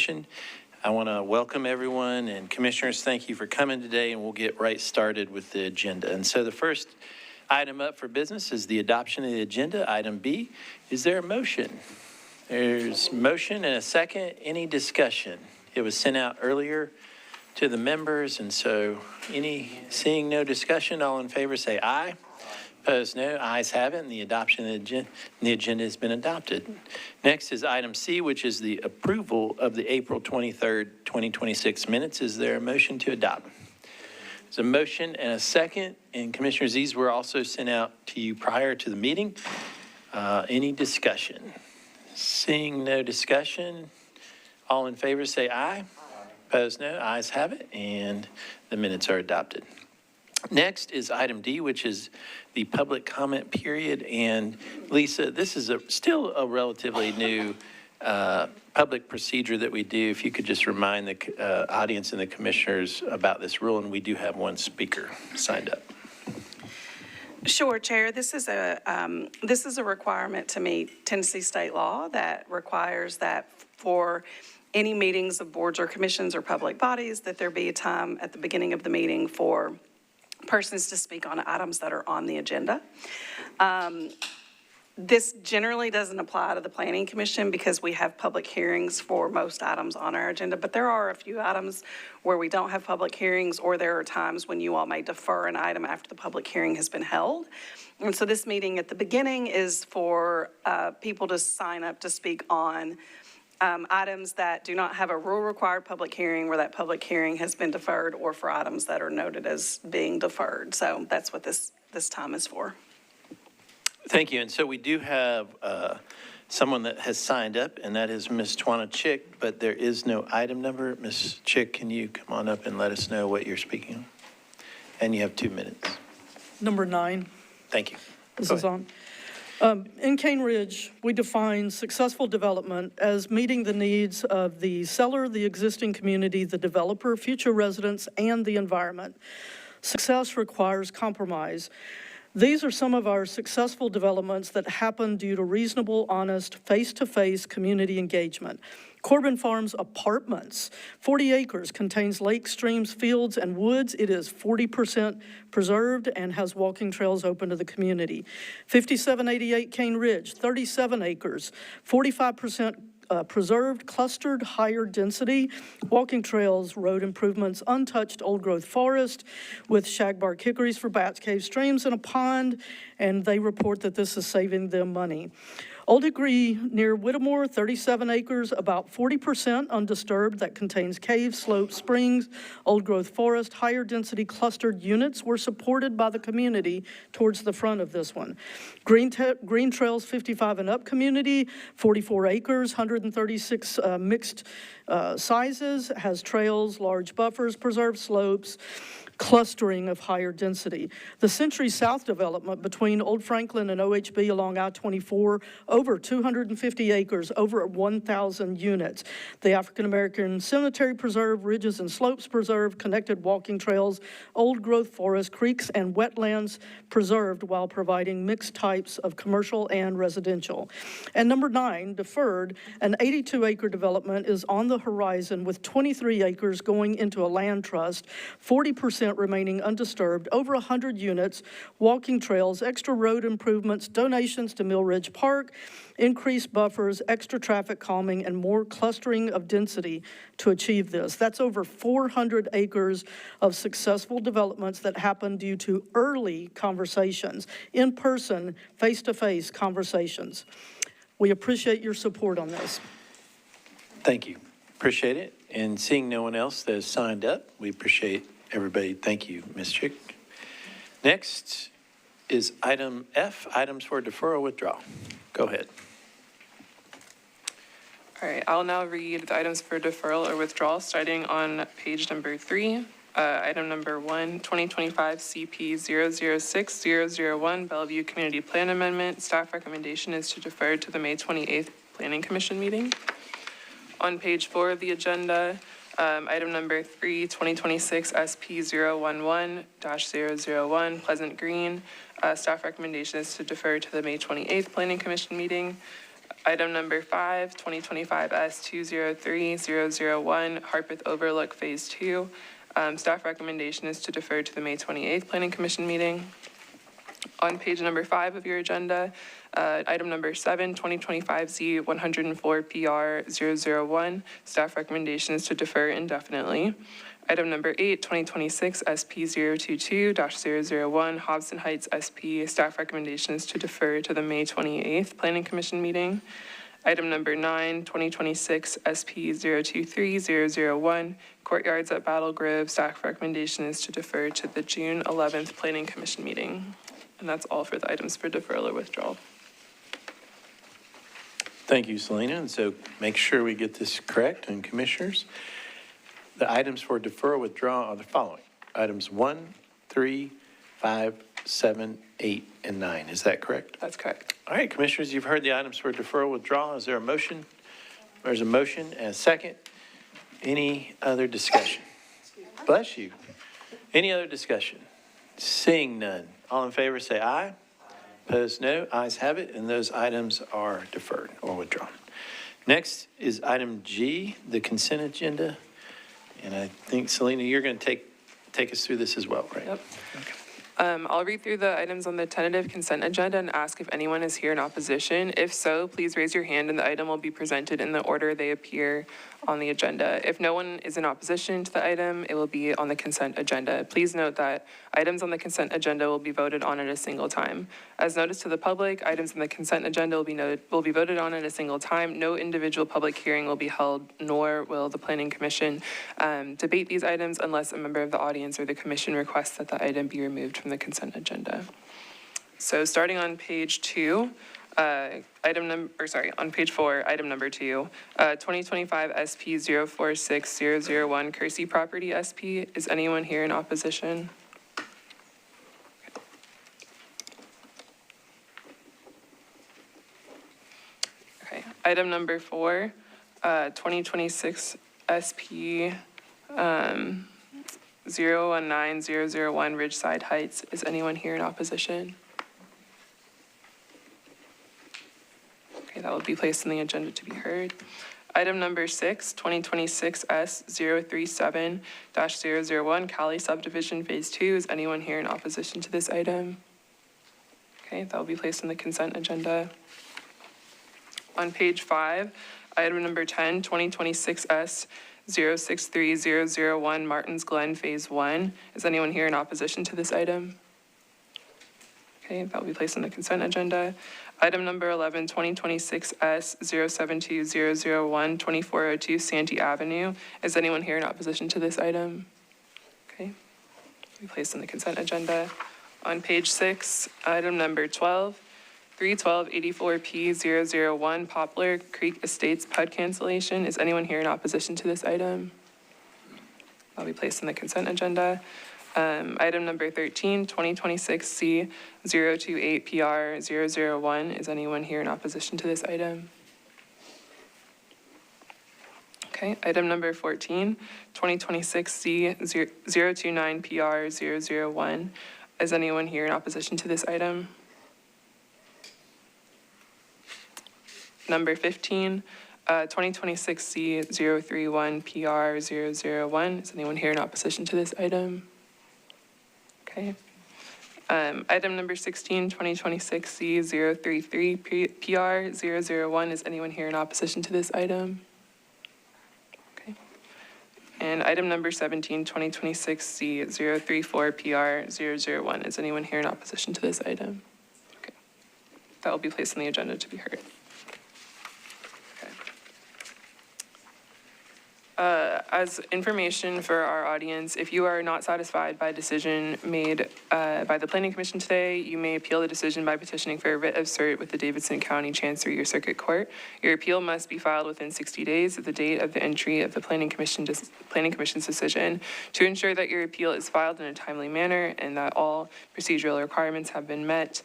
Commission. I want to welcome everyone, and commissioners, thank you for coming today, and we'll get right started with the agenda. And so the first item up for business is the adoption of the agenda. Item B, is there a motion? There's motion and a second. Any discussion? It was sent out earlier to the members, and so seeing no discussion, all in favor say aye. Opposed, no. Ayes have it, and the adoption of the agenda has been adopted. Next is item C, which is the approval of the April 23rd, 2026 minutes. Is there a motion to adopt? There's a motion and a second, and Commissioners, these were also sent out to you prior to the meeting. Any discussion? Seeing no discussion, all in favor say aye. Opposed, no. Ayes have it, and the minutes are adopted. Next is item D, which is the public comment period. And Lisa, this is still a relatively new public procedure that we do. If you could just remind the audience and the commissioners about this rule, and we do have one speaker signed up. Sure, Chair. This is a requirement to meet Tennessee state law that requires that for any meetings of boards or commissions or public bodies that there be a time at the beginning of the meeting for persons to speak on items that are on the agenda. This generally doesn't apply to the Planning Commission because we have public hearings for most items on our agenda, but there are a few items where we don't have public hearings, or there are times when you all may defer an item after the public hearing has been held. And so this meeting at the beginning is for people to sign up to speak on items that do not have a rule-required public hearing where that public hearing has been deferred, or for items that are noted as being deferred. So that's what this time is for. Thank you. And so we do have someone that has signed up, and that is Ms. Tuana Chick, but there is no item number. Ms. Chick, can you come on up and let us know what you're speaking on? And you have 2 minutes. Number 9. Thank you. This is on. In Cane Ridge, we define successful development as meeting the needs of the seller, the existing community, the developer, future residents, and the environment. Success requires compromise. These are some of our successful developments that happen due to reasonable, honest, face-to-face community engagement. Corbin Farms Apartments, 40 acres, contains lakes, streams, fields, and woods. It is 40% preserved and has walking trails open to the community. 5788 Cane Ridge, 37 acres, 45% preserved, clustered, higher density, walking trails, road improvements, untouched old growth forest with shagbark hickories for bats, cave streams, and a pond, and they report that this is saving them money. Old Hickory near Whittemore, 37 acres, about 40% undisturbed, that contains caves, slopes, springs, old growth forest, higher density clustered units were supported by the community towards the front of this one. Green Trails 55 and up community, 44 acres, 136 mixed sizes, has trails, large buffers, preserved slopes, clustering of higher density. The Century South development between Old Franklin and OHB along I-24, over 250 acres, over 1,000 units. The African American Cemetery Preserve, ridges and slopes preserved, connected walking trails, old growth forest, creeks, and wetlands preserved while providing mixed types of commercial and residential. And number 9, deferred, an 82-acre development is on the horizon with 23 acres going into a land trust, 40% remaining undisturbed, over 100 units, walking trails, extra road improvements, donations to Mill Ridge Park, increased buffers, extra traffic calming, and more clustering of density to achieve this. That's over 400 acres of successful developments that happen due to early conversations, in-person, face-to-face conversations. We appreciate your support on this. Thank you. Appreciate it. And seeing no one else that has signed up, we appreciate everybody. Thank you, Ms. Chick. Next is item F, items for deferral withdrawal. Go ahead. All right, I'll now read the items for deferral or withdrawal starting on page number 3. Item number 1, 2025 CP 006001 Bellevue Community Plan Amendment. Staff recommendation is to defer to the May 28th Planning Commission meeting. On page 4 of the agenda, item number 3, 2026 SP 011-001 Pleasant Green. Staff recommendation is to defer to the May 28th Planning Commission meeting. Item number 5, 2025 S203001, Harpeth Overlook Phase 2. Staff recommendation is to defer to the May 28th Planning Commission meeting. On page number 5 of your agenda, item number 7, 2025 Z104PR001, staff recommendation is to defer indefinitely. Item number 8, 2026 SP022-001, Hobson Heights SP, staff recommendation is to defer to the May 28th Planning Commission meeting. Item number 9, 2026 SP023001, Courtyards at Battle Grove, staff recommendation is to defer to the June 11th Planning Commission meeting. And that's all for the items for deferral or withdrawal. Thank you, Selena. And so make sure we get this correct. And commissioners, the items for deferral withdrawal are the following. Items 1, 3, 5, 7, 8, and 9. Is that correct? That's correct. All right, commissioners, you've heard the items for deferral withdrawal. Is there a motion? There's a motion and a second. Any other discussion? Bless you. Any other discussion? Seeing none. All in favor say aye. Opposed, no. Ayes have it, and those items are deferred or withdrawn. Next is item G, the consent agenda. And I think, Selena, you're going to take us through this as well, right? Yep. I'll read through the items on the tentative consent agenda and ask if anyone is here in opposition. If so, please raise your hand and the item will be presented in the order they appear on the agenda. If no one is in opposition to the item, it will be on the consent agenda. Please note that items on the consent agenda will be voted on at a single time. As noticed to the public, items on the consent agenda will be voted on at a single time. No individual public hearing will be held, nor will the Planning Commission debate these items unless a member of the audience or the commission requests that the item be removed from the consent agenda. So starting on page 2, on page 4, item number 2, 2025 SP 046001 Kersey Property SP. Is anyone here in opposition? Okay. Item number 4, 2026 SP 019001 Ridgeside Heights. Is anyone here in opposition? Okay, that will be placed on the agenda to be heard. Item number 6, 2026 S037-001 Callie Subdivision Phase 2. Is anyone here in opposition to this item? Okay, that will be placed on the consent agenda. On page 5, item number 10, 2026 S063001 Martins Glen Phase 1. Is anyone here in opposition to this item? Okay, that will be placed on the consent agenda. Item number 11, 2026 S072001 2402 Santi Avenue. Is anyone here in opposition to this item? Okay, will be placed on the consent agenda. On page 6, item number 12, 31284P001 Poplar Creek Estates PUD cancellation. Is anyone here in opposition to this item? That'll be placed on the consent agenda. Item number 13, 2026 C028PR001. Is anyone here in opposition to this item? Okay, item number 14, 2026 C029PR001. Is anyone here in opposition to this item? Number 15, 2026 C031PR001. Is anyone here in opposition to this item? Okay. Item number 16, 2026 C033PR001. Is anyone here in opposition to this item? Okay. And item number 17, 2026 C034PR001. Is anyone here in opposition to this item? Okay. That will be placed on the agenda to be heard. As information for our audience, if you are not satisfied by a decision made by the Planning Commission today, you may appeal the decision by petitioning for a writ of cert with the Davidson County Chancery or Circuit Court. Your appeal must be filed within 60 days of the date of the entry of the Planning Commission's decision. To ensure that your appeal is filed in a timely manner and that all procedural requirements have been met,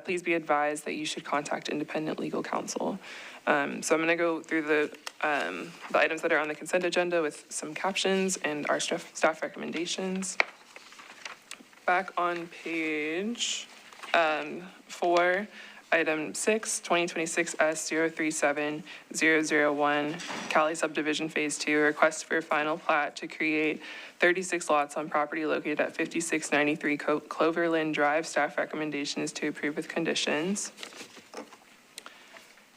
please be advised that you should contact independent legal counsel. So I'm going to go through the items that are on the consent agenda with some captions and our staff recommendations. Back on page 4, Item 6, 2026 S037001, Callie Subdivision Phase 2, request for final plat to create 36 lots on property located at 5693 Cloverland Drive. Staff recommendation is to approve with conditions.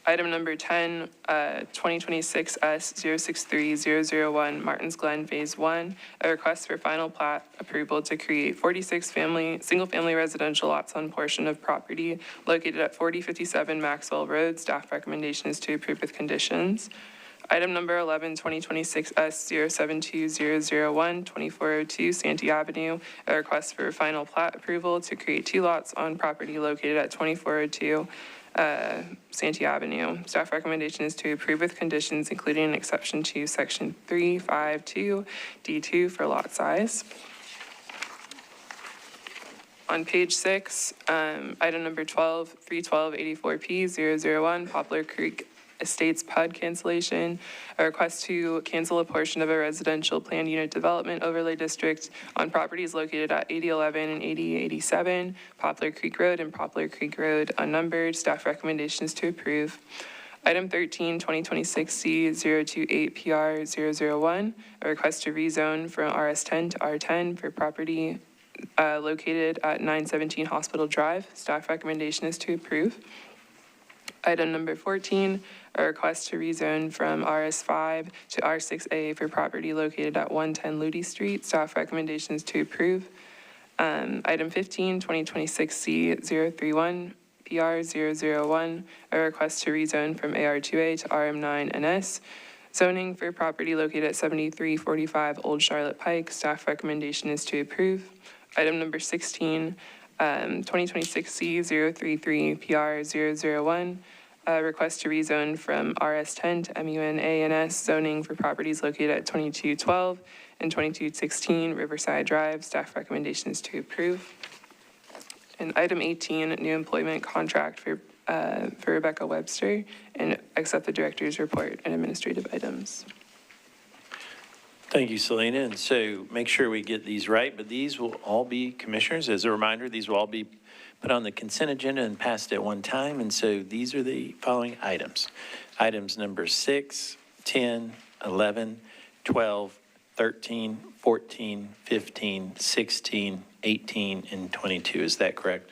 Item number 10, 2026 S063001, Martins Glen Phase 1, a request for final plat approval to create 46 single-family residential lots on portion of property located at 4057 Maxwell Road. Staff recommendation is to approve with conditions. Item number 11, 2026 S072001, 2402 Santi Avenue, a request for final plat approval to create 2 lots on property located at 2402 Santi Avenue. Staff recommendation is to approve with conditions, including an exception to section 352 D2 for lot size. On page 6, item number 12, 31284P001, Poplar Creek Estates PUD cancellation, a request to cancel a portion of a residential planned unit development overlay district on properties located at 8011 and 8087 Poplar Creek Road and Poplar Creek Road unnumbered. Staff recommendations to approve. Item 13, 2026C028PR001, a request to rezone from RS10 to R10 for property located at 917 Hospital Drive. Staff recommendation is to approve. Item number 14, a request to rezone from RS5 to R6A for property located at 110 Lutie Street. Staff recommendations to approve. Item 15, 2026C031 PR001, a request to rezone from AR2A to RM9NS. Zoning for property located at 7345 Old Charlotte Pike. Staff recommendation is to approve. Item number 16, 2026C033 PR001, request to rezone from RS10 to MUNANS zoning for properties located at 2212 and 2216 Riverside Drive. Staff recommendation is to approve. And item 18, new employment contract for Rebecca Webster, and accept the director's report and administrative items. Thank you, Selena. And so make sure we get these right, but these will all be, commissioners, as a reminder, these will all be put on the consent agenda and passed at one time. And so these are the following items. Items number 6, 10, 11, 12, 13, 14, 15, 16, 18, and 22. Is that correct?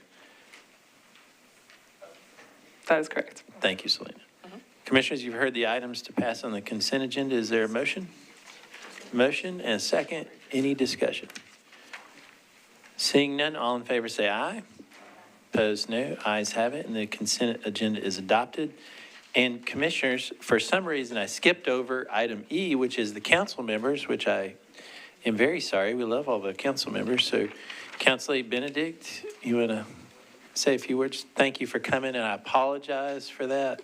That is correct. Thank you, Selena. Commissioners, you've heard the items to pass on the consent agenda. Is there a motion? Motion and a second. Any discussion? Seeing none, all in favor say aye. Opposed, no. Ayes have it, and the consent agenda is adopted. And commissioners, for some reason, I skipped over item E, which is the council members, which I am very sorry. We love all the council members. So, Councilor Benedict, you want to say a few words? Thank you for coming, and I apologize for that.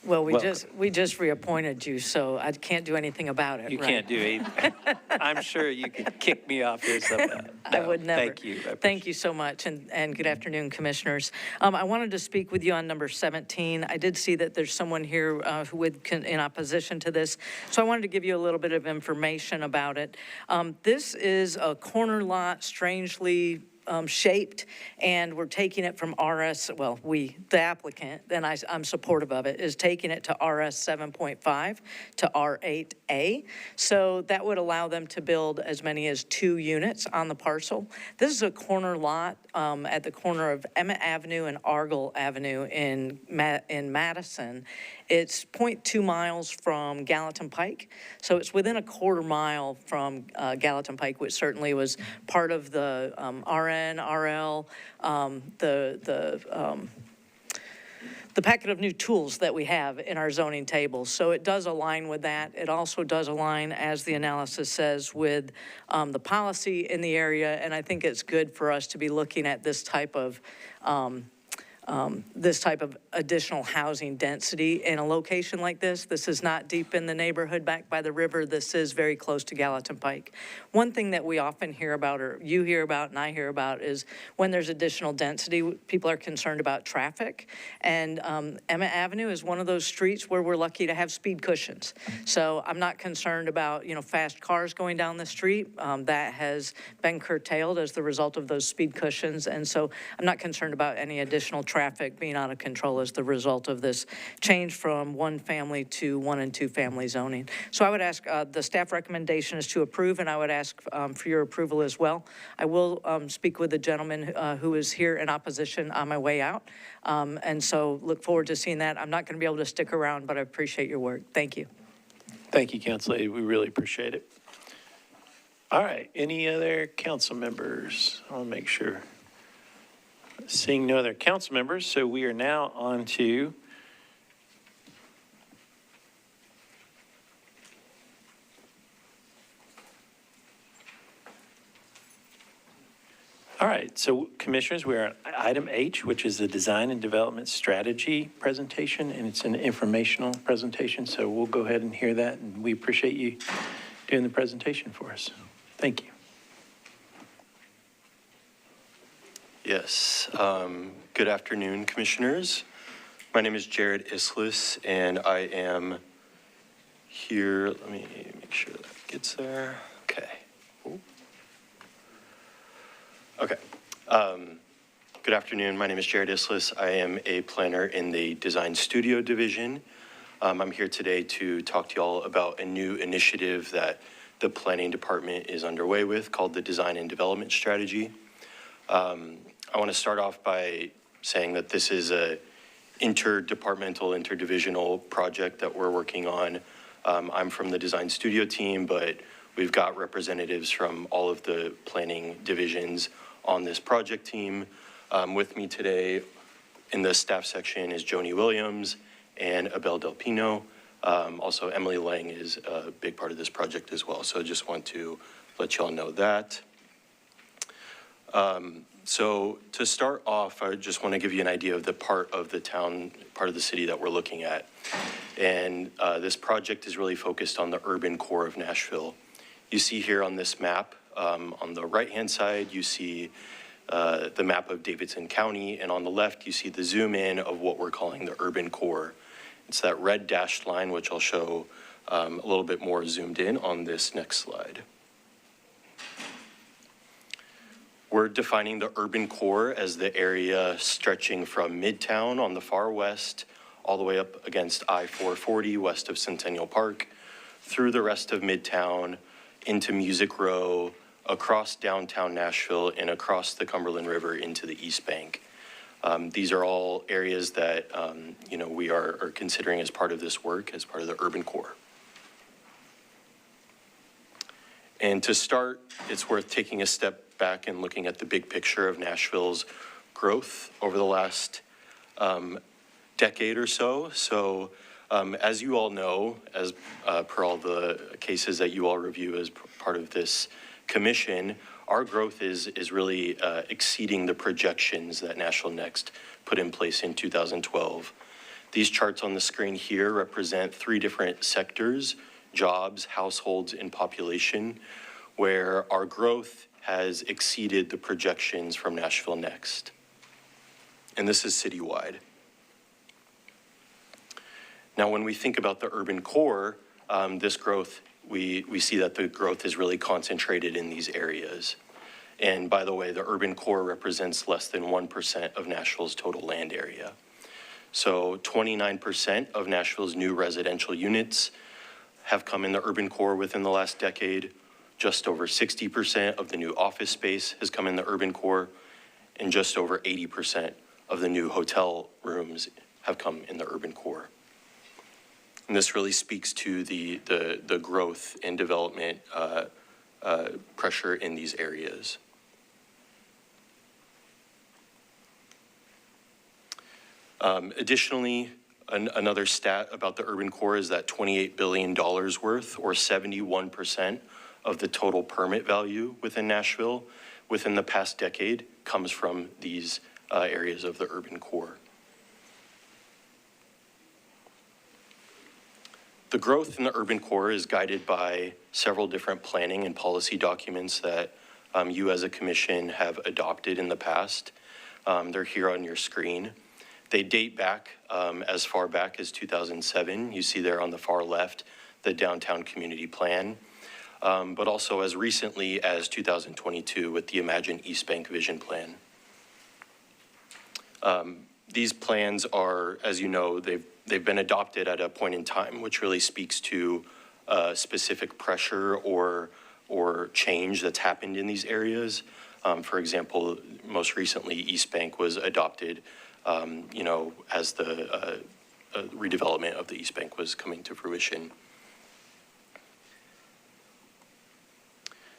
Well, we Welcome. just reappointed you, so I can't do anything about it. You right? can't do it. I'm sure you could kick me off here somehow. I would never. Thank you. Thank you so much, and good afternoon, commissioners. I wanted to speak with you on number 17. I did see that there's someone here who would in opposition to this, so I wanted to give you a little bit of information about it. This is a corner lot, strangely shaped, and we're taking it from RS, well, the applicant, and I'm supportive of it, is taking it to RS 7.5 to R8A. So that would allow them to build as many as 2 units on the parcel. This is a corner lot at the corner of Emmett Avenue and Argle Avenue in Madison. It's 0.2 miles from Gallatin Pike, so it's within a quarter mile from Gallatin Pike, which certainly was part of the RN, RL, the packet of new tools that we have in our zoning tables. So it does align with that. It also does align, as the analysis says, with the policy in the area, and I think it's good for us to be looking at this type of additional housing density in a location like this. This is not deep in the neighborhood back by the river. This is very close to Gallatin Pike. One thing that we often hear about, or you hear about and I hear about, is when there's additional density, people are concerned about traffic. And Emmett Avenue is one of those streets where we're lucky to have speed cushions. So I'm not concerned about, fast cars going down the street. That has been curtailed as the result of those speed cushions. And so I'm not concerned about any additional traffic being out of control as the result of this change from one family to 1 and 2 family zoning. So I would ask, the staff recommendation is to approve, and I would ask for your approval as well. I will speak with the gentleman who is here in opposition on my way out, and so look forward to seeing that. I'm not going to be able to stick around, but I appreciate your work. Thank you. Thank you, Council Lady. We really appreciate it. All right, any other council members? I'll make sure. Seeing no other council members, so we are now on to all right, so commissioners, we are on item H, which is the design and development strategy presentation, and it's an informational presentation, so we'll go ahead and hear that, and we appreciate you doing the presentation for us. Thank you. Yes, good afternoon, commissioners. My name is Jared Islis, and I am here, let me make sure that gets there. Okay. Ooh. Okay. Good afternoon, my name is Jared Islis. I am a planner in the Design Studio Division. I'm here today to talk to you all about a new initiative that the Planning Department is underway with called the Design and Development Strategy. I want to start off by saying that this is a interdepartmental, interdivisional project that we're working on. I'm from the Design Studio team, but we've got representatives from all of the planning divisions on this project team. With me today in the staff section is Joni Williams and Abel Del Pino. Also, Emily Lang is a big part of this project as well. So I just want to let you all know that. So to start off, I just want to give you an idea of the part of the town, part of the city that we're looking at. And this project is really focused on the urban core of Nashville. You see here on this map, on the right-hand side, you see the map of Davidson County, and on the left, you see the zoom in of what we're calling the urban core. It's that red dashed line, which I'll show a little bit more zoomed in on this next slide. We're defining the urban core as the area stretching from Midtown on the far west, all the way up against I-440 west of Centennial Park, through the rest of Midtown, into Music Row, across downtown Nashville, and across the Cumberland River into the East Bank. These are all areas that we are considering as part of this work, as part of the urban core. And to start, it's worth taking a step back and looking at the big picture of Nashville's growth over the last decade or so. So as you all know, as per all the cases that you all review as part of this commission, our growth is really exceeding the projections that Nashville Next put in place in 2012. These charts on the screen here represent 3 different sectors: jobs, households, and population, where our growth has exceeded the projections from Nashville Next. And this is citywide. Now, when we think about the urban core, this growth, we see that the growth is really concentrated in these areas. And by the way, the urban core represents less than 1% of Nashville's total land area. So 29% of Nashville's new residential units have come in the urban core within the last decade. Just over 60% of the new office space has come in the urban core, and just over 80% of the new hotel rooms have come in the urban core. And this really speaks to the growth and development pressure in these areas. Additionally, another stat about the urban core is that $28 billion worth, or 71% of the total permit value within Nashville within the past decade comes from these areas of the urban core. The growth in the urban core is guided by several different planning and policy documents that you as a commission have adopted in the past. They're here on your screen. They date back as far back as 2007. You see there on the far left, the Downtown Community Plan, but also as recently as 2022 with the Imagine East Bank Vision Plan. These plans are, as you know, they've been adopted at a point in time, which really speaks to specific pressure or change that's happened in these areas. For example, most recently, East Bank was adopted, as the redevelopment of the East Bank was coming to fruition.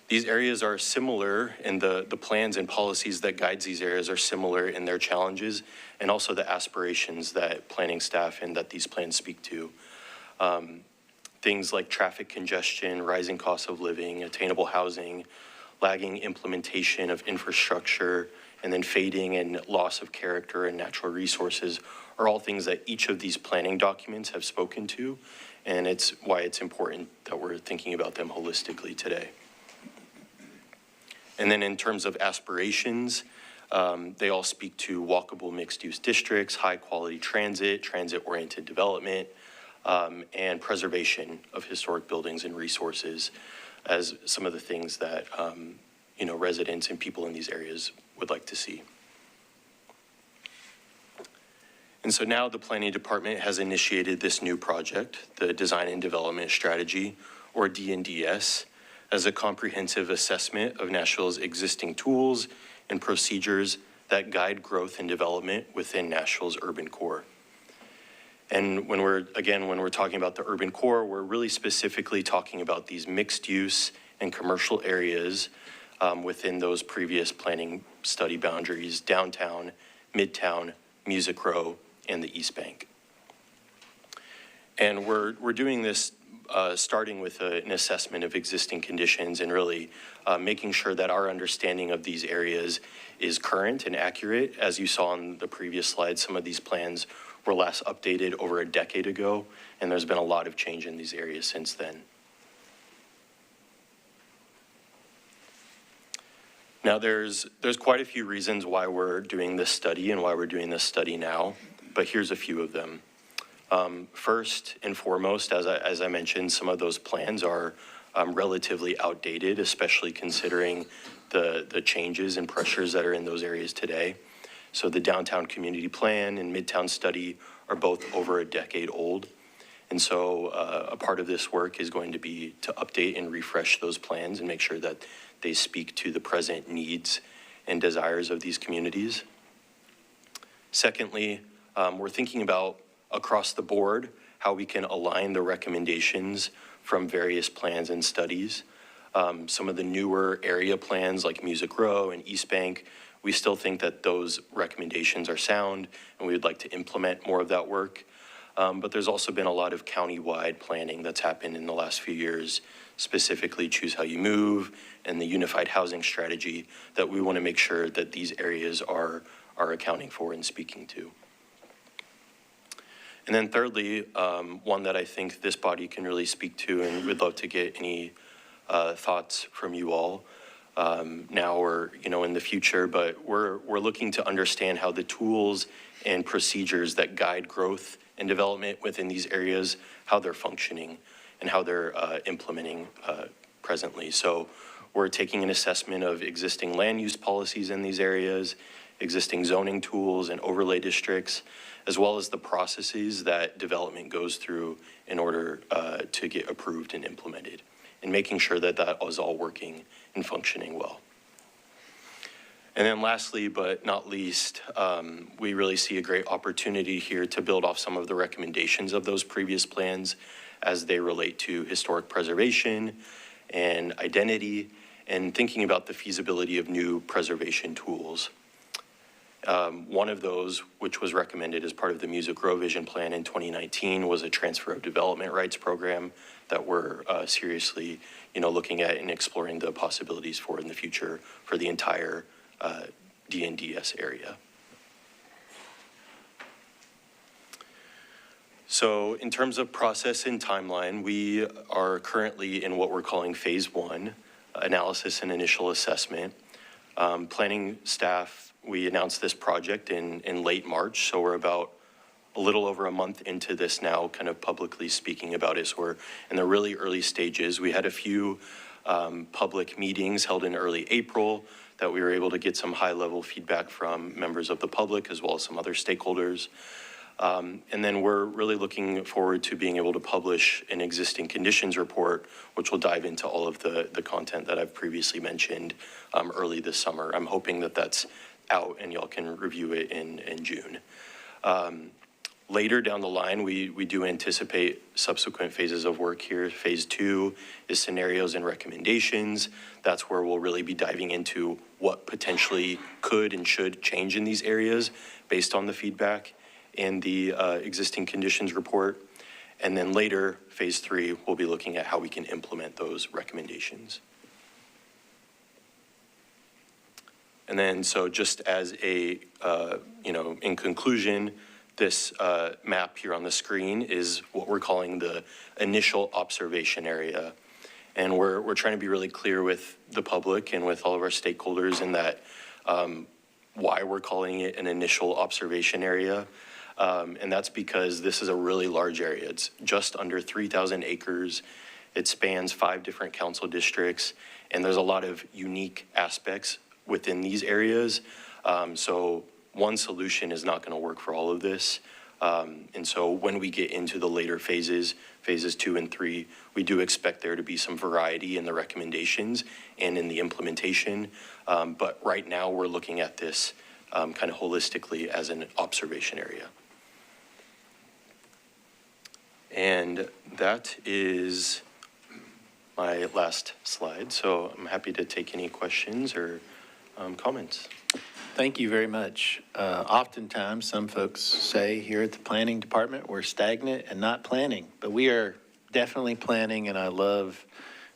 These areas are similar, and the plans and policies that guides these areas are similar in their challenges and also the aspirations that planning staff and that these plans speak to. Things like traffic congestion, rising costs of living, attainable housing, lagging implementation of infrastructure, and then fading and loss of character and natural resources are all things that each of these planning documents have spoken to, and it's why it's important that we're thinking about them holistically today. And then in terms of aspirations, they all speak to walkable mixed-use districts, high-quality transit, transit-oriented development, and preservation of historic buildings and resources as some of the things that, residents and people in these areas would like to see. And so now the planning department has initiated this new project, the Design and Development Strategy, or D&DS, as a comprehensive assessment of Nashville's existing tools and procedures that guide growth and development within Nashville's urban core. And when we're talking about the urban core, we're really specifically talking about these mixed use and commercial areas within those previous planning study boundaries: downtown, midtown, Music Row, and the East Bank. And we're doing this starting with an assessment of existing conditions and really making sure that our understanding of these areas is current and accurate. As you saw on the previous slide, some of these plans were last updated over a decade ago, and there's been a lot of change in these areas since then. Now, there's quite a few reasons why we're doing this study and why we're doing this study now, but here's a few of them. First and foremost, as I mentioned, some of those plans are relatively outdated, especially considering the changes and pressures that are in those areas today. So the downtown community plan and midtown study are both over a decade old. And so a part of this work is going to be to update and refresh those plans and make sure that they speak to the present needs and desires of these communities. Secondly, we're thinking about across the board how we can align the recommendations from various plans and studies. Some of the newer area plans like Music Row and East Bank, we still think that those recommendations are sound and we would like to implement more of that work. But there's also been a lot of county-wide planning that's happened in the last few years, specifically Choose How You Move and the Unified Housing Strategy, that we want to make sure that these areas are accounting for and speaking to. And then thirdly, one that I think this body can really speak to, and we'd love to get any thoughts from you all now or in the future, but we're looking to understand how the tools and procedures that guide growth and development within these areas, how they're functioning and how they're implementing presently. So we're taking an assessment of existing land use policies in these areas, existing zoning tools and overlay districts, as well as the processes that development goes through in order to get approved and implemented, and making sure that that is all working and functioning well. And then lastly, but not least, we really see a great opportunity here to build off some of the recommendations of those previous plans as they relate to historic preservation and identity, and thinking about the feasibility of new preservation tools. One of those, which was recommended as part of the Music Row Vision Plan in 2019, was a transfer of development rights program that we're seriously, looking at and exploring the possibilities for in the future for the entire D&DS area. So in terms of process and timeline, we are currently in what we're calling phase 1, analysis and initial assessment. Planning staff, we announced this project in late March, so we're about a little over a month into this now, kind of publicly speaking about it. So we're in the really early stages. We had a few public meetings held in early April that we were able to get some high-level feedback from members of the public as well as some other stakeholders. And then we're really looking forward to being able to publish an existing conditions report, which will dive into all of the content that I've previously mentioned early this summer. I'm hoping that that's out and y'all can review it in June. Later down the line, we do anticipate subsequent phases of work here. Phase 2 is scenarios and recommendations. That's where we'll really be diving into what potentially could and should change in these areas based on the feedback and the existing conditions report. And then later, phase 3, we'll be looking at how we can implement those recommendations. And then, so just as a, in conclusion, this map here on the screen is what we're calling the initial observation area. And we're trying to be really clear with the public and with all of our stakeholders in that why we're calling it an initial observation area. And that's because this is a really large area. It's just under 3,000 acres. It spans 5 different council districts, and there's a lot of unique aspects within these areas. So one solution is not going to work for all of this. And so when we get into the later phases 2 and 3, we do expect there to be some variety in the recommendations and in the implementation. But right now we're looking at this kind of holistically as an observation area. And that is my last slide. So I'm happy to take any questions or comments. Thank you very much. Oftentimes, some folks say here at the planning department, we're stagnant and not planning, but we are definitely planning, and I love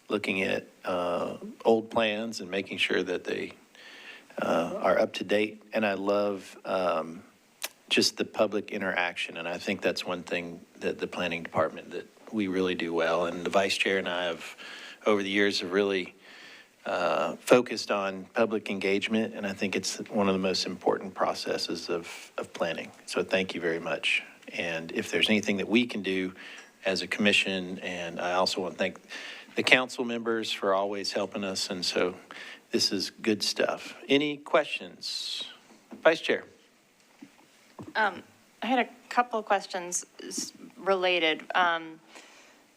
looking at old plans and making sure that they are up to date. And I love just the public interaction, and I think that's one thing that the planning department that we really do well. And the vice chair and I have, over the years, have really focused on public engagement, and I think it's one of the most important processes of planning. So thank you very much. And if there's anything that we can do as a commission, and I also want to thank the council members for always helping us, and so this is good stuff. Any questions? Vice Chair. I had a couple of questions related.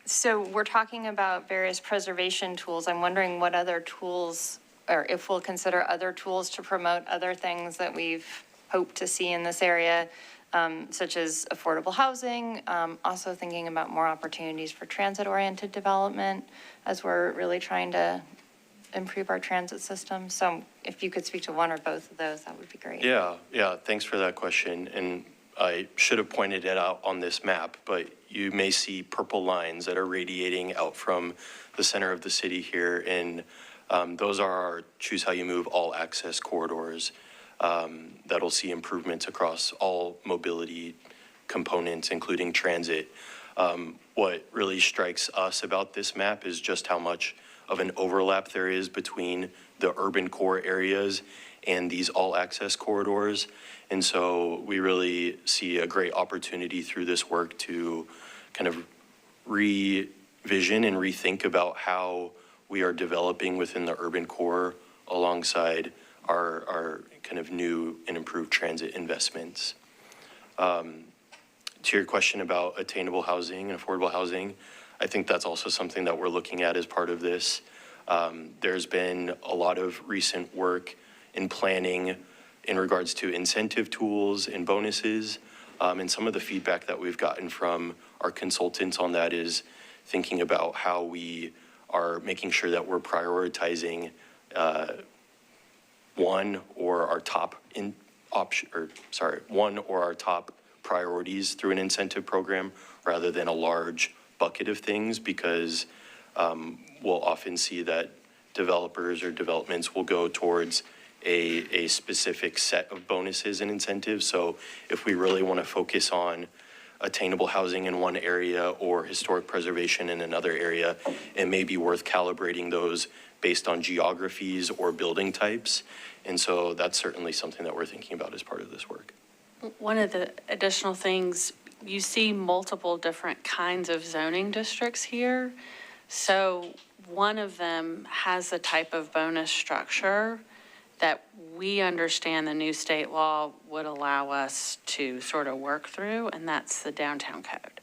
So we're talking about various preservation tools. I'm wondering what other tools, or if we'll consider other tools to promote other things that we've hoped to see in this area, such as affordable housing, also thinking about more opportunities for transit-oriented development as we're really trying to improve our transit system. So if you could speak to one or both of those, that would be great. Yeah, thanks for that question. And I should have pointed it out on this map, but you may see purple lines that are radiating out from the center of the city here. And those are our Choose How You Move all access corridors that'll see improvements across all mobility components, including transit. What really strikes us about this map is just how much of an overlap there is between the urban core areas and these all access corridors. And so we really see a great opportunity through this work to kind of revision and rethink about how we are developing within the urban core alongside our kind of new and improved transit investments. To your question about attainable housing and affordable housing, I think that's also something that we're looking at as part of this. There's been a lot of recent work in planning in regards to incentive tools and bonuses. And some of the feedback that we've gotten from our consultants on that is thinking about how we are making sure that we're prioritizing one or our top priorities through an incentive program rather than a large bucket of things, because we'll often see that developers or developments will go towards a specific set of bonuses and incentives. So if we really want to focus on attainable housing in one area or historic preservation in another area, it may be worth calibrating those based on geographies or building types. And so that's certainly something that we're thinking about as part of this work. One of the additional things, you see multiple different kinds of zoning districts here. So one of them has a type of bonus structure that we understand the new state law would allow us to sort of work through, and that's the downtown code.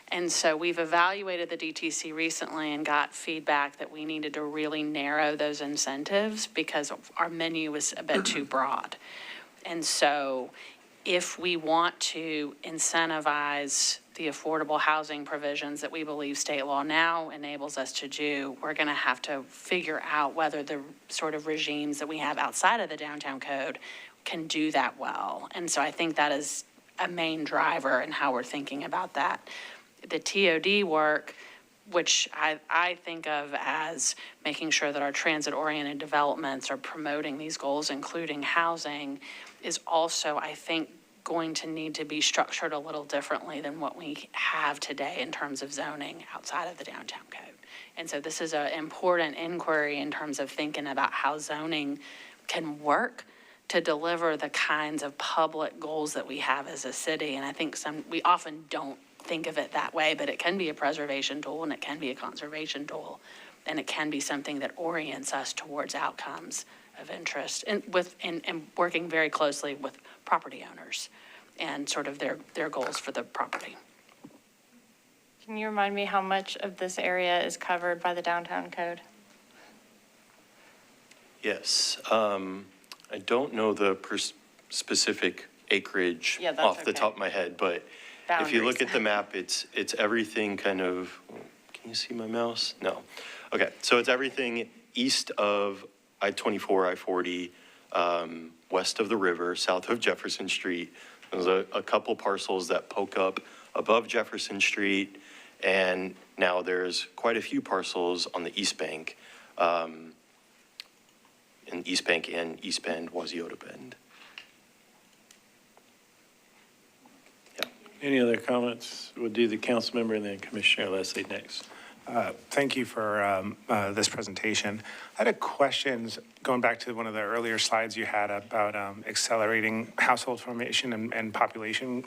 And so we've evaluated the DTC recently and got feedback that we needed to really narrow those incentives because our menu was a bit too broad. And so if we want to incentivize the affordable housing provisions that we believe state law now enables us to do, we're going to have to figure out whether the sort of regimes that we have outside of the downtown code can do that well. And so I think that is a main driver in how we're thinking about that. The TOD work, which I think of as making sure that our transit-oriented developments are promoting these goals, including housing, is also, I think, going to need to be structured a little differently than what we have today in terms of zoning outside of the downtown code. And so this is an important inquiry in terms of thinking about how zoning can work to deliver the kinds of public goals that we have as a city. And I think we often don't think of it that way, but it can be a preservation tool and it can be a conservation tool. And it can be something that orients us towards outcomes of interest and working very closely with property owners and sort of their goals for the property. Can you remind me how much of this area is covered by the downtown code? Yes. I don't know the specific acreage Yeah, that's off the okay. top of my head, but if you look at the map, it's everything kind of, can you see my mouse? No. Okay, so it's everything east of I-24, I-40, west of the river, south of Jefferson Street. There's a couple parcels that poke up above Jefferson Street, and now there's quite a few parcels on the East Bank, in East Bank and East Bend, Wauseota Bend. Yeah. Any other comments? We'll do the council member and then Commissioner Leslie next. Thank you for this presentation. I had a question going back to one of the earlier slides you had about accelerating household formation and population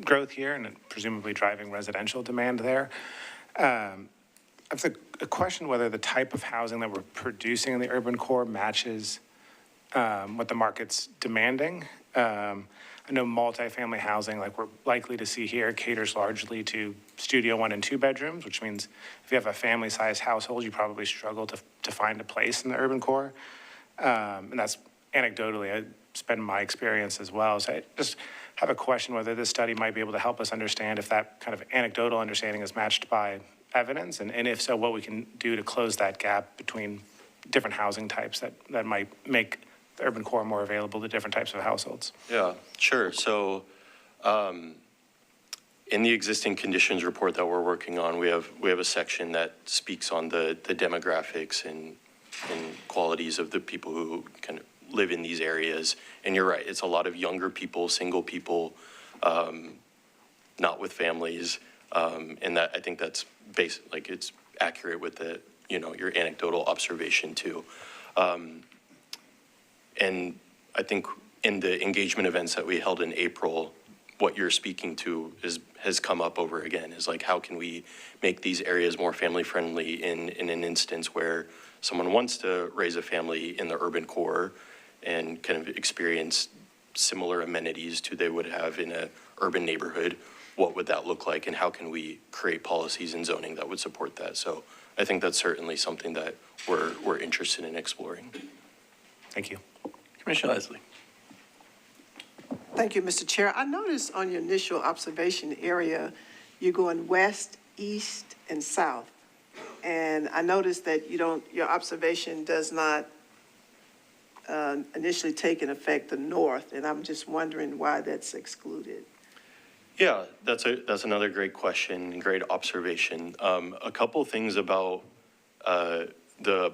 growth here and presumably driving residential demand there. I have a question whether the type of housing that we're producing in the urban core matches what the market's demanding. I know multifamily housing, like we're likely to see here, caters largely to studio 1 and 2 bedrooms, which means if you have a family-sized household, you probably struggle to find a place in the urban core. And that's anecdotally, it's been my experience as well. So I just have a question whether this study might be able to help us understand if that kind of anecdotal understanding is matched by evidence, and if so, what we can do to close that gap between different housing types that might make the urban core more available to different types of households. Yeah, sure. So in the existing conditions report that we're working on, we have a section that speaks on the demographics and qualities of the people who kind of live in these areas. And you're right, it's a lot of younger people, single people, not with families. And that, I think that's it's accurate with the, your anecdotal observation too. And I think in the engagement events that we held in April, what you're speaking to has come up over again, is like, how can we make these areas more family friendly in an instance where someone wants to raise a family in the urban core and kind of experience similar amenities to they would have in an urban neighborhood. What would that look like, and how can we create policies and zoning that would support that? So I think that's certainly something that we're interested in exploring. Thank you. Commissioner Leslie. Thank you, Mr. Chair. I noticed on your initial observation area, you're going west, east, and south. And I noticed that your observation does not initially take in effect the north, and I'm just wondering why that's excluded. Yeah, that's another great question and great observation. A couple things about the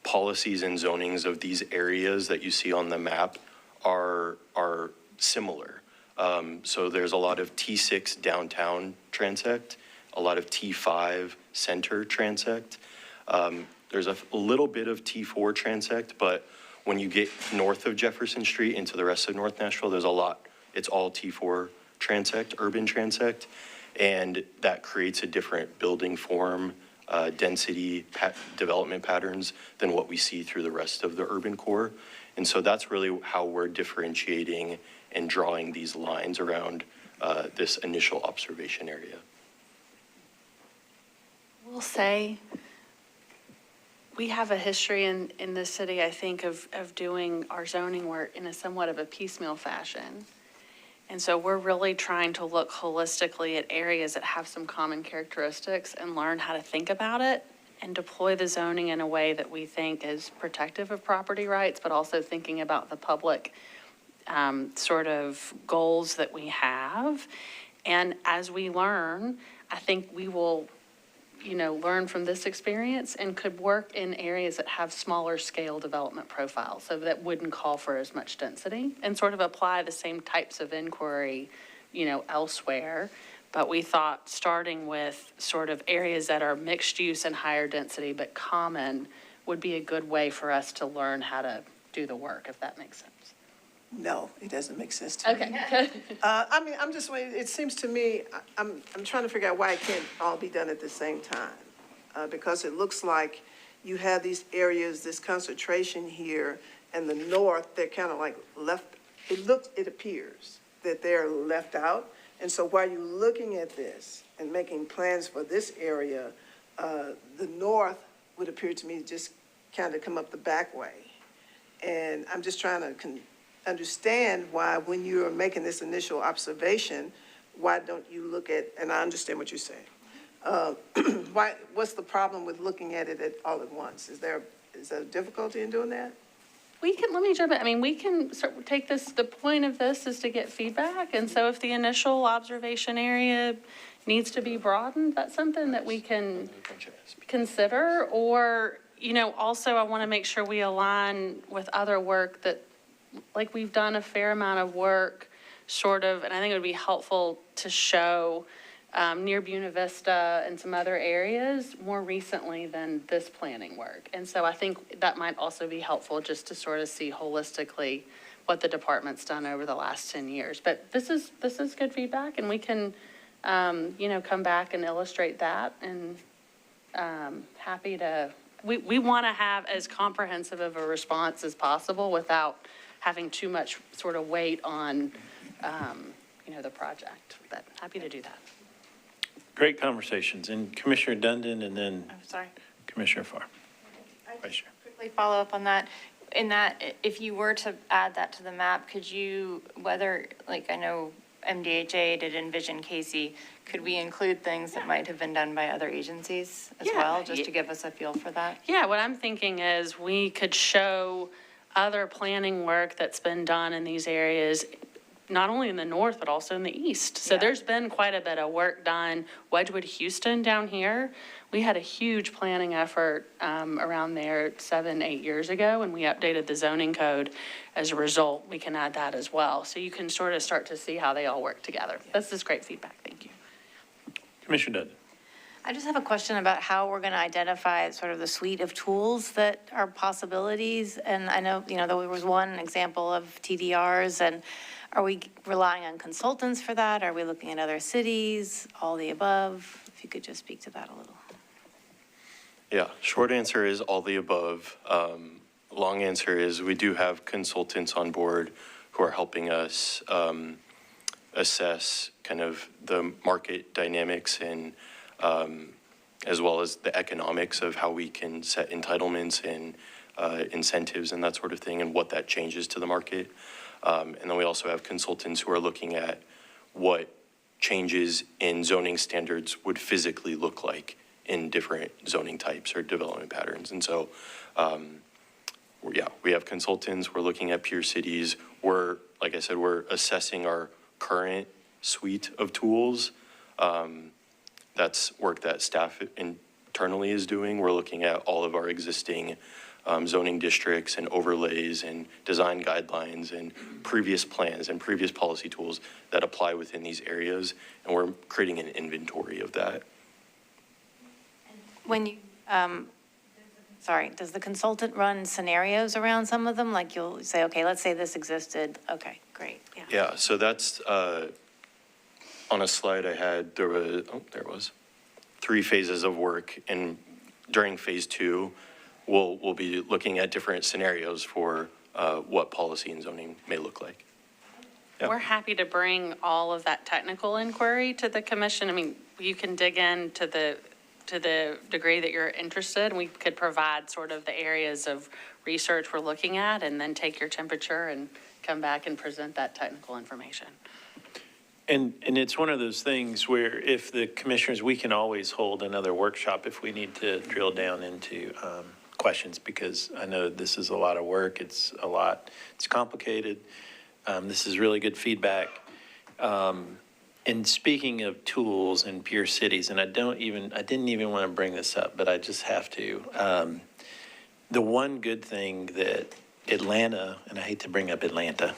policies and zonings of these areas that you see on the map are similar. So there's a lot of T6 downtown transect, a lot of T5 center transect. There's a little bit of T4 transect, but when you get north of Jefferson Street into the rest of North Nashville, there's a lot. It's all T4 transect, urban transect, and that creates a different building form, density, development patterns than what we see through the rest of the urban core. And so that's really how we're differentiating and drawing these lines around this initial observation area. We'll say, we have a history in this city, I think, of doing our zoning work in a somewhat of a piecemeal fashion. And so we're really trying to look holistically at areas that have some common characteristics and learn how to think about it and deploy the zoning in a way that we think is protective of property rights, but also thinking about the public sort of goals that we have. And as we learn, I think we will, learn from this experience and could work in areas that have smaller scale development profiles, so that wouldn't call for as much density, and sort of apply the same types of inquiry, elsewhere. But we thought starting with sort of areas that are mixed use and higher density but common would be a good way for us to learn how to do the work, if that makes sense. No, it doesn't make sense to me. Okay. I'm just waiting, it seems to me, I'm trying to figure out why it can't all be done at the same time. Because it looks like you have these areas, this concentration here, and the north, they're kind of like left, it appears that they're left out. And so while you're looking at this and making plans for this area, the north would appear to me just kind of come up the back way. And I'm just trying to understand why, when you're making this initial observation, why don't you look at, and I understand what you're saying. What's the problem with looking at it all at once? Is there a difficulty in doing that? Let me jump in. We can take this, the point of this is to get feedback. And so if the initial observation area needs to be broadened, that's something that we can consider. Or, also I want to make sure we align with other work that, like, we've done a fair amount of work sort of, and I think it would be helpful to show near Buena Vista and some other areas more recently than this planning work. And so I think that might also be helpful, just to sort of see holistically what the department's done over the last 10 years. But this is good feedback, and we can, come back and illustrate that. And happy to, we want to have as comprehensive of a response as possible without having too much sort of weight on, the project. But happy to do that. Great conversations. And Commissioner Dundon, and then Sorry. Commissioner Farr. Vice Chair. Quickly follow up on that. In that, if you were to add that to the map, could you, whether, like, I know MDHA did envision Casey, could we include things that might have been done by other agencies as well, just to give us a feel for that? Yeah, what I'm thinking is we could show other planning work that's been done in these areas, not only in the north, but also in the east. So there's been quite a bit of work done. Wedgwood, Houston down here, we had a huge planning effort around there 7-8 years ago, and we updated the zoning code. As a result, we can add that as well. So you can sort of start to see how they all work together. This is great feedback. Thank you. Commissioner Dundon. I just have a question about how we're going to identify sort of the suite of tools that are possibilities. And I know, there was one example of TDRs, and are we relying on consultants for that? Are we looking at other cities, all the above? If you could just speak to that a little. Yeah, short answer is all the above. Long answer is we do have consultants on board who are helping us assess kind of the market dynamics and as well as the economics of how we can set entitlements and incentives and that sort of thing, and what that changes to the market. And then we also have consultants who are looking at what changes in zoning standards would physically look like in different zoning types or development patterns. And so, we have consultants, we're looking at peer cities. Like I said, we're assessing our current suite of tools. That's work that staff internally is doing. We're looking at all of our existing zoning districts and overlays and design guidelines and previous plans and previous policy tools that apply within these areas. And we're creating an inventory of that. When you, does the consultant run scenarios around some of them? Like, you'll say, okay, let's say this existed. Okay, great. Yeah, so that's on a slide I had, there was 3 phases of work. And during phase 2, we'll be looking at different scenarios for what policy and zoning may look like. Yeah. We're happy to bring all of that technical inquiry to the commission. I mean, you can dig in to the degree that you're interested. We could provide sort of the areas of research we're looking at and then take your temperature and come back and present that technical information. And it's one of those things where if the commissioners, we can always hold another workshop if we need to drill down into questions, because I know this is a lot of work. It's complicated. This is really good feedback. And speaking of tools and peer cities, and I didn't even want to bring this up, but I just have to. The one good thing that Atlanta, and I hate to bring up Atlanta,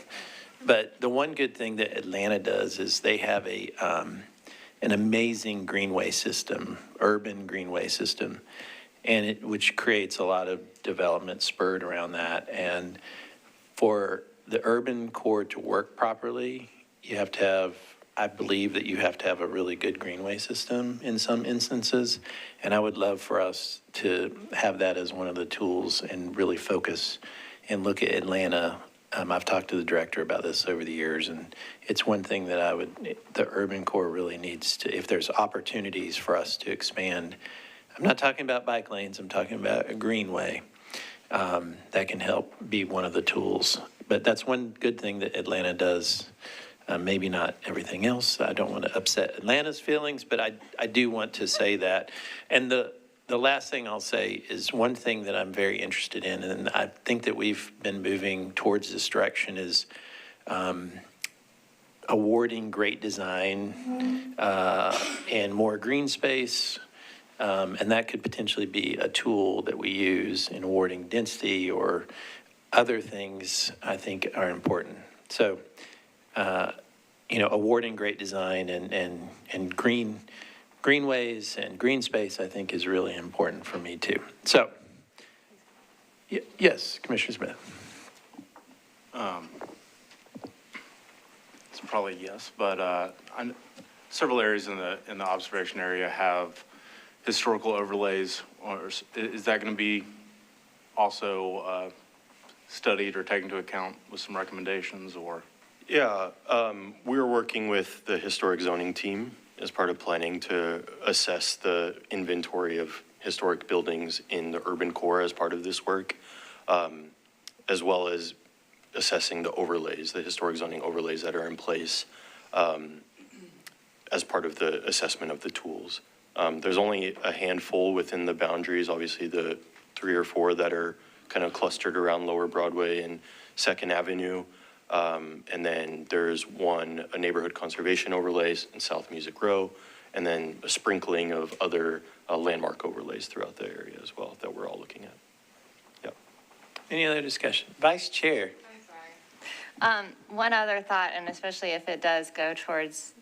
but the one good thing that Atlanta does is they have an amazing greenway system, urban greenway system, and which creates a lot of development spurred around that. And for the urban core to work properly, you have to have, I believe that you have to have a really good greenway system in some instances. And I would love for us to have that as one of the tools and really focus and look at Atlanta. I've talked to the director about this over the years, and it's one thing that the urban core really needs to, if there's opportunities for us to expand. I'm not talking about bike lanes, I'm talking about a greenway that can help be one of the tools. But that's one good thing that Atlanta does. Maybe not everything else. I don't want to upset Atlanta's feelings, but I do want to say that. And the last thing I'll say is one thing that I'm very interested in, and I think that we've been moving towards this direction, is awarding great design and more green space. And that could potentially be a tool that we use in awarding density or other things I think are important. So, awarding great design and greenways and green space, I think, is really important for me too. So, yes, Commissioner Smith. It's probably yes, but several areas in the observation area have historical overlays. Or is that going to be also studied or taken into account with some recommendations, or? Yeah, we're working with the historic zoning team as part of planning to assess the inventory of historic buildings in the urban core as part of this work, as well as assessing the overlays, the historic zoning overlays that are in place as part of the assessment of the tools. There's only a handful within the boundaries, obviously the 3 or 4 that are kind of clustered around Lower Broadway and 2nd Avenue. And then there's a neighborhood conservation overlays in South Music Row, and then a sprinkling of other landmark overlays throughout the area as well that we're all looking at. Yep. Any other discussion? Vice Chair. I'm sorry. One other thought, and especially if it does go towards,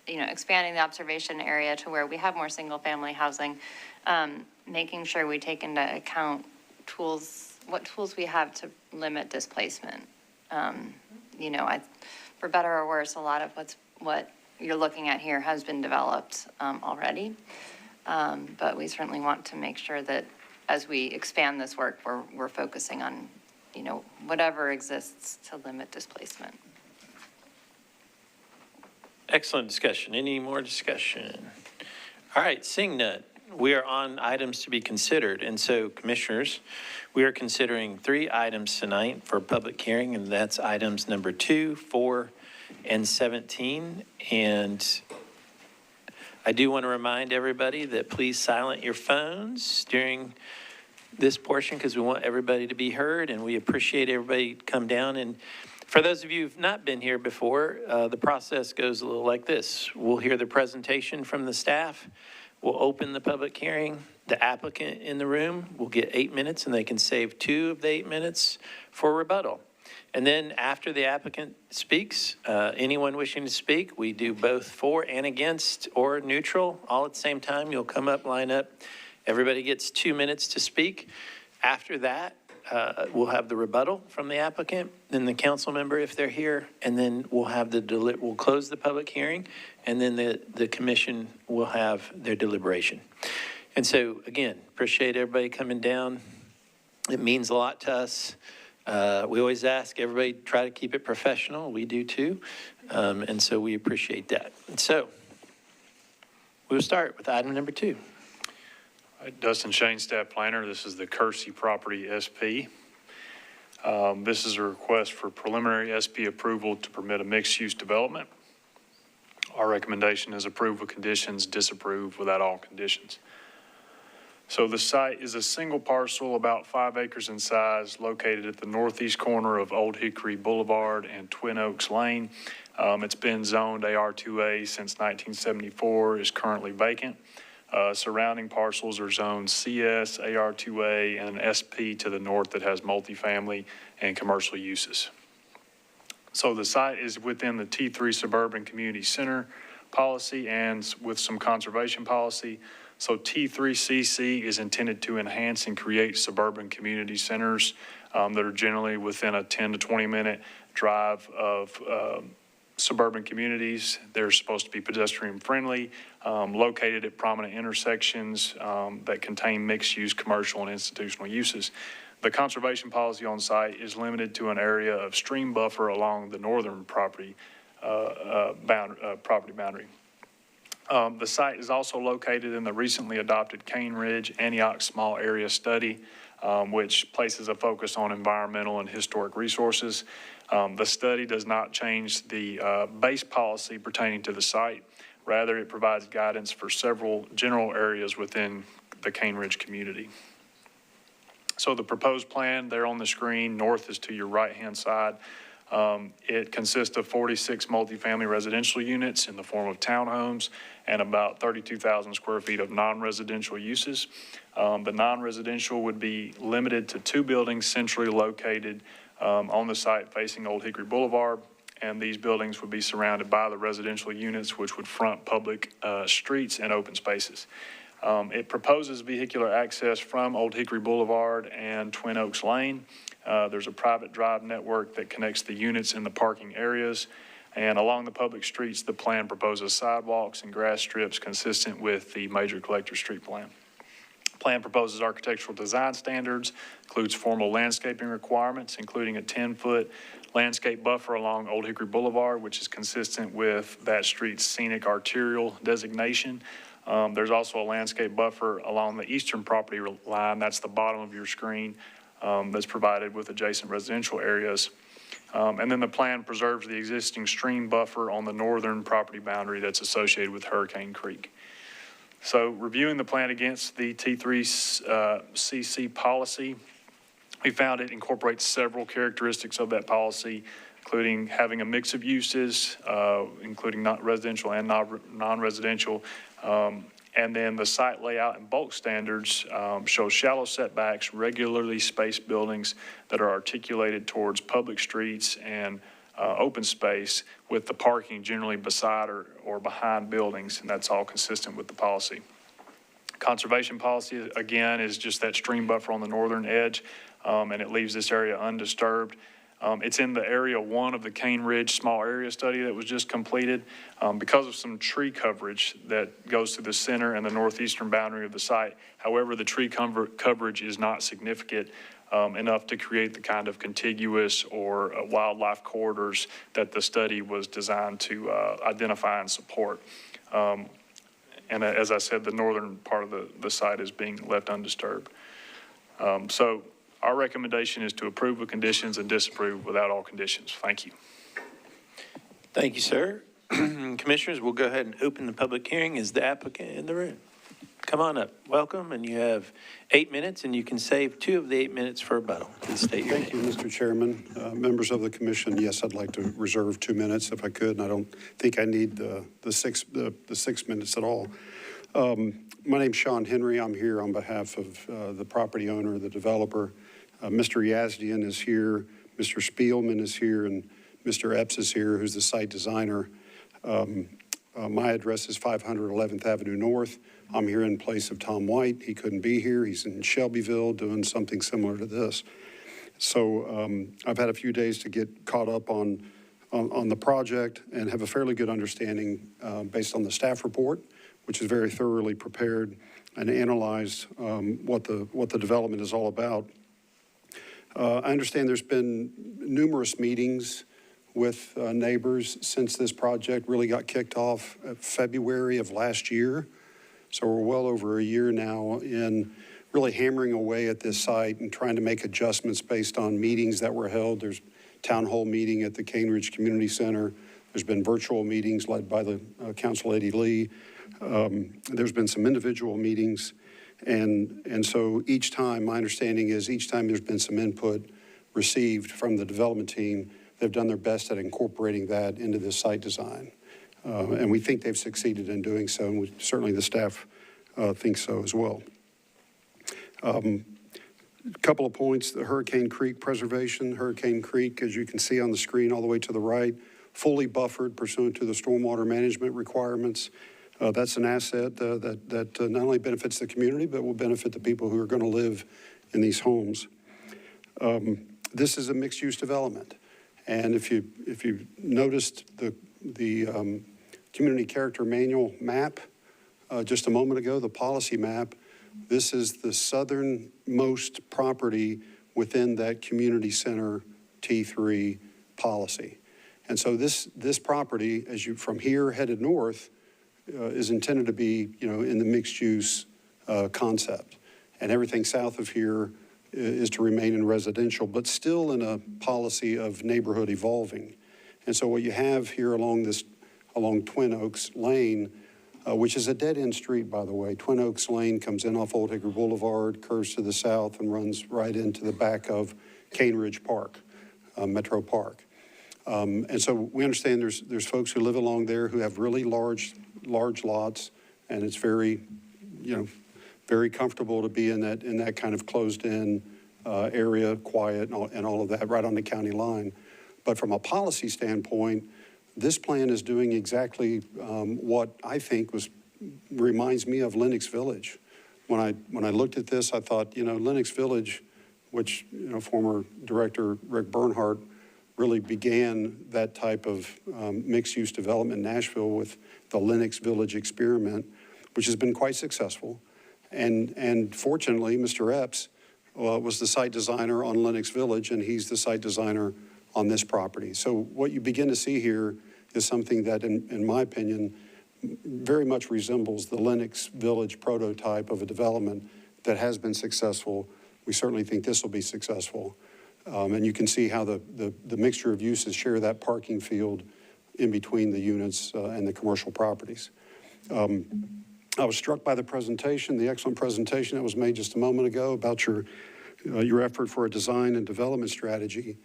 expanding the observation area to where we have more single-family housing, making sure we take into account what tools we have to limit displacement. For better or worse, a lot of what you're looking at here has been developed already. But we certainly want to make sure that as we expand this work, we're focusing on, whatever exists to limit displacement. Excellent discussion. Any more discussion? All right, seeing none, we are on items to be considered. And so, Commissioners, we are considering 3 items tonight for public hearing, and that's items number 2, 4, and 17. And I do want to remind everybody that please silent your phones during this portion because we want everybody to be heard, and we appreciate everybody come down. And for those of you who've not been here before, the process goes a little like this. We'll hear the presentation from the staff. We'll open the public hearing. The applicant in the room will get 8 minutes, and they can save 2 of the 8 minutes for rebuttal. And then after the applicant speaks, anyone wishing to speak, we do both for and against or neutral all at the same time. You'll come up, line up. Everybody gets 2 minutes to speak. After that, we'll have the rebuttal from the applicant, then the council member if they're here, and then we'll have we'll close the public hearing, and then the commission will have their deliberation. And so, again, appreciate everybody coming down. It means a lot to us. We always ask everybody, try to keep it professional. We do too. And so we appreciate that. And so we'll start with item number 2. Dustin Shane, staff planner. This is the Kersey property SP. This is a request for preliminary SP approval to permit a mixed-use development. Our recommendation is approve with conditions, disapprove without all conditions. So the site is a single parcel, about 5 acres in size, located at the northeast corner of Old Hickory Boulevard and Twin Oaks Lane. It's been zoned AR2A since 1974, is currently vacant. Surrounding parcels are zoned CS, AR2A, and an SP to the north that has multifamily and commercial uses. So the site is within the T3 Suburban Community Center policy and with some conservation policy. So T3CC is intended to enhance and create suburban community centers that are generally within a 10 to 20 minute drive of suburban communities. They're supposed to be pedestrian friendly, located at prominent intersections that contain mixed use commercial and institutional uses. The conservation policy on site is limited to an area of stream buffer along the northern property boundary. The site is also located in the recently adopted Cane Ridge Antioch Small Area Study, which places a focus on environmental and historic resources. The study does not change the base policy pertaining to the site. Rather, it provides guidance for several general areas within the Cane Ridge community. So the proposed plan there on the screen, north is to your right-hand side. It consists of 46 multifamily residential units in the form of townhomes and about 32,000 square feet of non-residential uses. The non-residential would be limited to 2 buildings centrally located on the site facing Old Hickory Boulevard, and these buildings would be surrounded by the residential units, which would front public streets and open spaces. It proposes vehicular access from Old Hickory Boulevard and Twin Oaks Lane. There's a private drive network that connects the units in the parking areas. And along the public streets, the plan proposes sidewalks and grass strips consistent with the major collector street plan. Plan proposes architectural design standards, includes formal landscaping requirements, including a 10-foot landscape buffer along Old Hickory Boulevard, which is consistent with that street's scenic arterial designation. There's also a landscape buffer along the eastern property line. That's the bottom of your screen. That's provided with adjacent residential areas. And then the plan preserves the existing stream buffer on the northern property boundary that's associated with Hurricane Creek. So reviewing the plan against the T3CC policy, we found it incorporates several characteristics of that policy, including having a mix of uses, including not residential and non-residential. And then the site layout and bulk standards show shallow setbacks, regularly spaced buildings that are articulated towards public streets and open space, with the parking generally beside or behind buildings, and that's all consistent with the policy. Conservation policy, again, is just that stream buffer on the northern edge, and it leaves this area undisturbed. It's in the area 1 of the Cane Ridge Small Area Study that was just completed. Because of some tree coverage that goes through the center and the northeastern boundary of the site. However, the tree coverage is not significant enough to create the kind of contiguous or wildlife corridors that the study was designed to identify and support. And as I said, the northern part of the site is being left undisturbed. So our recommendation is to approve with conditions and disapprove without all conditions. Thank you. Thank you, sir. Commissioners, we'll go ahead and open the public hearing. Is the applicant in the room? Come on up. Welcome, and you have 8 minutes, and you can save 2 of the 8 minutes for rebuttal. Please state your name. Thank you, Mr. Chairman. Members of the commission, yes, I'd like to reserve 2 minutes if I could, and I don't think I need the 6 minutes at all. My name's Sean Henry. I'm here on behalf of the property owner, the developer. Mr. Yazdian is here, Mr. Spielman is here, and Mr. Epps is here, who's the site designer. My address is 500 11th Avenue North. I'm here in place of Tom White. He couldn't be here. He's in Shelbyville doing something similar to this. So I've had a few days to get caught up on the project and have a fairly good understanding based on the staff report, which is very thoroughly prepared and analyzed what the development is all about. I understand there's been numerous meetings with neighbors since this project really got kicked off February of last year. So we're well over a year now in really hammering away at this site and trying to make adjustments based on meetings that were held. There's town hall meeting at the Cane Ridge Community Center. There's been virtual meetings led by the Council Lady Lee. There's been some individual meetings. And so each time, my understanding is each time there's been some input received from the development team, they've done their best at incorporating that into the site design. And we think they've succeeded in doing so, and certainly the staff thinks so as well. A couple of points, the Hurricane Creek preservation. Hurricane Creek, as you can see on the screen all the way to the right, fully buffered pursuant to the stormwater management requirements. That's an asset that not only benefits the community, but will benefit the people who are going to live in these homes. This is a mixed-use development. And if you noticed the community character manual map just a moment ago, the policy map, this is the southernmost property within that community center T3 policy. And so this property, as you from here headed north, is intended to be, in the mixed use concept. And everything south of here is to remain in residential, but still in a policy of neighborhood evolving. And so what you have here along Twin Oaks Lane, which is a dead-end street, by the way. Twin Oaks Lane comes in off Old Hickory Boulevard, curves to the south, and runs right into the back of Cane Ridge Park, Metro Park. And so we understand there's folks who live along there who have really large lots, and it's very, very comfortable to be in that kind of closed-in area, quiet, and all of that, right on the county line. But from a policy standpoint, this plan is doing exactly what I think reminds me of Lenox Village. When I looked at this, I thought, Lenox Village, which former Director Rick Bernhardt really began that type of mixed-use development in Nashville with the Lenox Village experiment, which has been quite successful. And fortunately, Mr. Epps was the site designer on Lenox Village, and he's the site designer on this property. So what you begin to see here is something that, in my opinion, very much resembles the Lenox Village prototype of a development that has been successful. We certainly think this will be successful. And you can see how the mixture of uses share that parking field in between the units and the commercial properties. I was struck by the presentation, the excellent presentation that was made just a moment ago about your effort for a design and development strategy,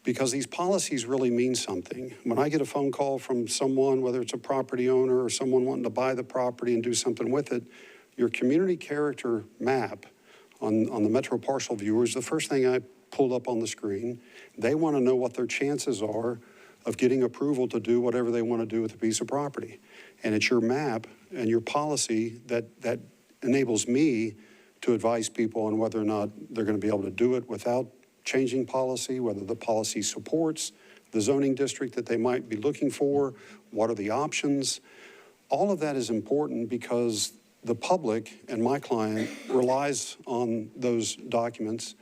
because these policies really mean something. When I get a phone call from someone, whether it's a property owner or someone wanting to buy the property and do something with it, your community character map on the Metro Parcel Viewer is the first thing I pulled up on the screen. They want to know what their chances are of getting approval to do whatever they want to do with a piece of property. And it's your map and your policy that enables me to advise people on whether or not they're going to be able to do it without changing policy, whether the policy supports the zoning district that they might be looking for, what are the options. All of that is important because the public and my client relies on those documents,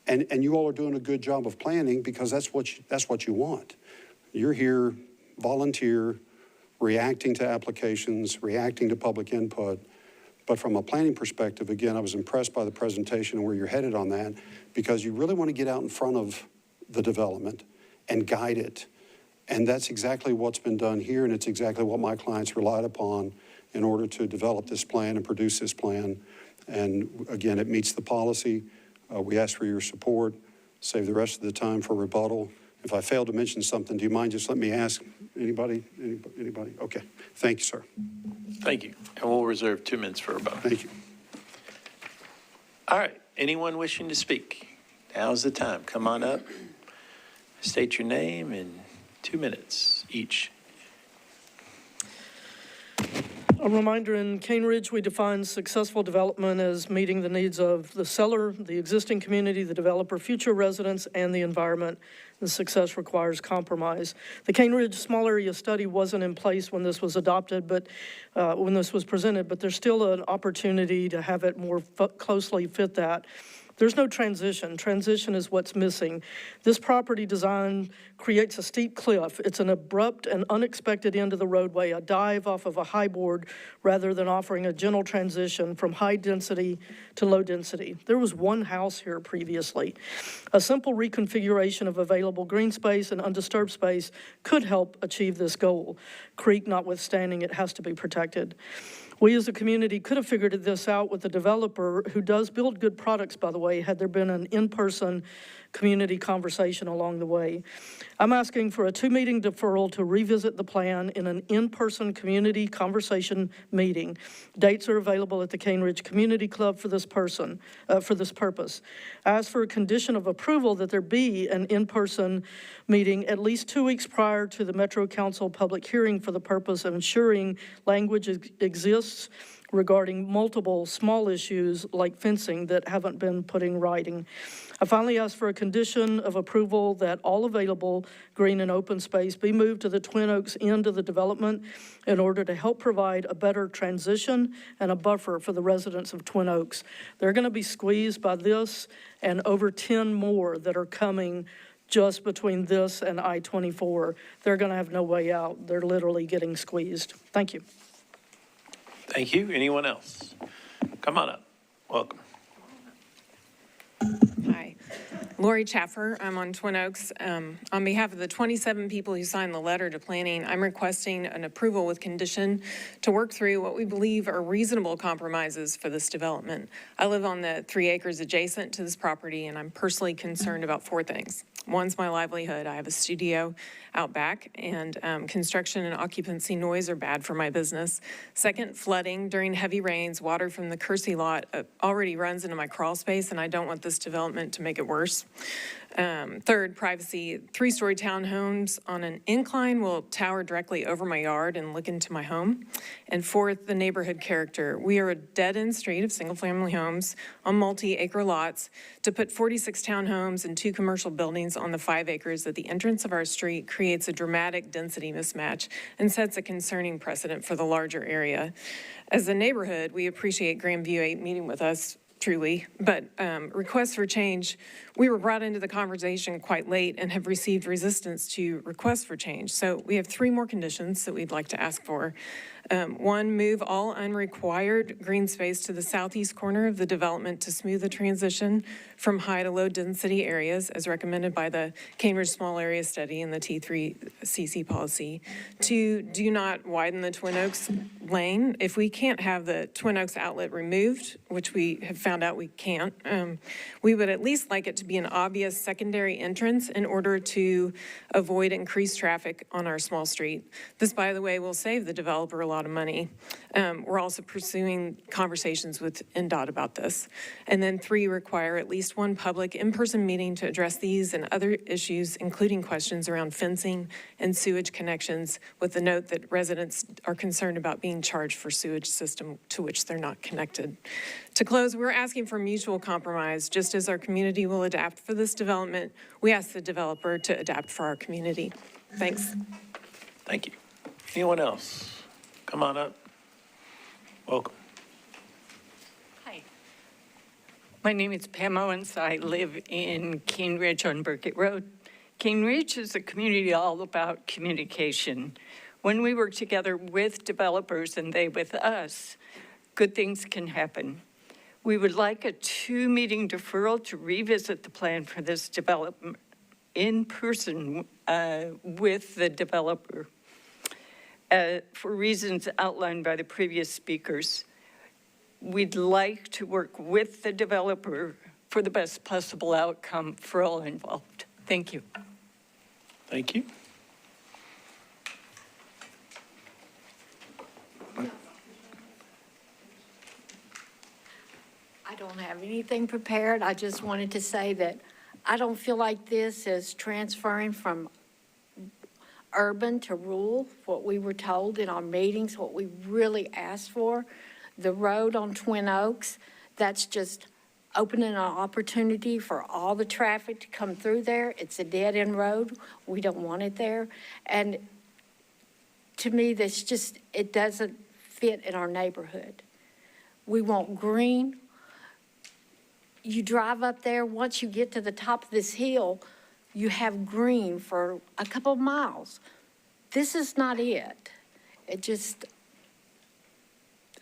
and you all are doing a good job of planning because that's what you want. You're here, volunteer, reacting to applications, reacting to public input. But from a planning perspective, again, I was impressed by the presentation and where you're headed on that, because you really want to get out in front of the development and guide it. And that's exactly what's been done here, and it's exactly what my clients relied upon in order to develop this plan and produce this plan. And again, it meets the policy. We ask for your support. Save the rest of the time for rebuttal. If I fail to mention something, do you mind just let me ask? Anybody? Okay. Thank you, sir. Thank you. And we'll reserve 2 minutes for rebuttal. Thank you. All right. Anyone wishing to speak? Now's the time. Come on up. State your name in 2 minutes each. A reminder, in Cane Ridge, we define successful development as meeting the needs of the seller, the existing community, the developer, future residents, and the environment. The success requires compromise. The Cane Ridge Small Area Study wasn't in place when this was adopted, but when this was presented, but there's still an opportunity to have it more closely fit that. There's no transition. Transition is what's missing. This property design creates a steep cliff. It's an abrupt and unexpected end of the roadway, a dive off of a high board, rather than offering a gentle transition from high density to low density. There was one house here previously. A simple reconfiguration of available green space and undisturbed space could help achieve this goal. Creek notwithstanding, it has to be protected. We as a community could have figured this out with a developer who does build good products, by the way, had there been an in-person community conversation along the way. I'm asking for a 2-meeting deferral to revisit the plan in an in-person community conversation meeting. Dates are available at the Cane Ridge Community Club for this purpose. I ask for a condition of approval that there be an in-person meeting at least 2 weeks prior to the Metro Council public hearing for the purpose of ensuring language exists regarding multiple small issues like fencing that haven't been put in writing. I finally ask for a condition of approval that all available green and open space be moved to the Twin Oaks end of the development in order to help provide a better transition and a buffer for the residents of Twin Oaks. They're going to be squeezed by this and over 10 more that are coming just between this and I-24. They're going to have no way out. They're literally getting squeezed. Thank you. Thank you. Anyone else? Come on up. Welcome. Hi, Lori Chaffer. I'm on Twin Oaks. On behalf of the 27 people who signed the letter to planning, I'm requesting an approval with condition to work through what we believe are reasonable compromises for this development. I live on the 3 acres adjacent to this property, and I'm personally concerned about 4 things. One's my livelihood. I have a studio out back, and construction and occupancy noise are bad for my business. Second, flooding. During heavy rains, water from the Kersey lot already runs into my crawl space, and I don't want this development to make it worse. Third, privacy. 3-story townhomes on an incline will tower directly over my yard and look into my home. And fourth, the neighborhood character. We are a dead-end street of single-family homes on multi-acre lots. To put 46 townhomes and 2 commercial buildings on the 5 acres at the entrance of our street creates a dramatic density mismatch and sets a concerning precedent for the larger area. As a neighborhood, we appreciate Grandview 8 meeting with us, truly, but requests for change, we were brought into the conversation quite late and have received resistance to requests for change. So we have 3 more conditions that we'd like to ask for. 1, move all unrequired green space to the southeast corner of the development to smooth the transition from high to low density areas as recommended by the Cane Ridge Small Area Study and the T3CC policy. 2, do not widen the Twin Oaks lane. If we can't have the Twin Oaks outlet removed, which we have found out we can't, we would at least like it to be an obvious secondary entrance in order to avoid increased traffic on our small street. This, by the way, will save the developer a lot of money. We're also pursuing conversations with NDOT about this. And then 3, require at least 1 public in-person meeting to address these and other issues, including questions around fencing and sewage connections, with the note that residents are concerned about being charged for sewage system to which they're not connected. To close, we're asking for mutual compromise. Just as our community will adapt for this development, we ask the developer to adapt for our community. Thanks. Thank you. Anyone else? Come on up. Welcome. Hi. My name is Pam Owens. I live in Cane Ridge on Burkett Road. Cane Ridge is a community all about communication. When we work together with developers and they with us, good things can happen. We would like a 2-meeting deferral to revisit the plan for this development in person with the developer. For reasons outlined by the previous speakers, we'd like to work with the developer for the best possible outcome for all involved. Thank you. Thank you. I don't have anything prepared. I just wanted to say that I don't feel like this is transferring from urban to rural, what we were told in our meetings, what we really asked for. The road on Twin Oaks, that's just opening an opportunity for all the traffic to come through there. It's a dead-end road. We don't want it there. And to me, that's just, it doesn't fit in our neighborhood. We want green. you drive up there, once you get to the top of this hill, you have green for a couple of miles. This is not it. It just,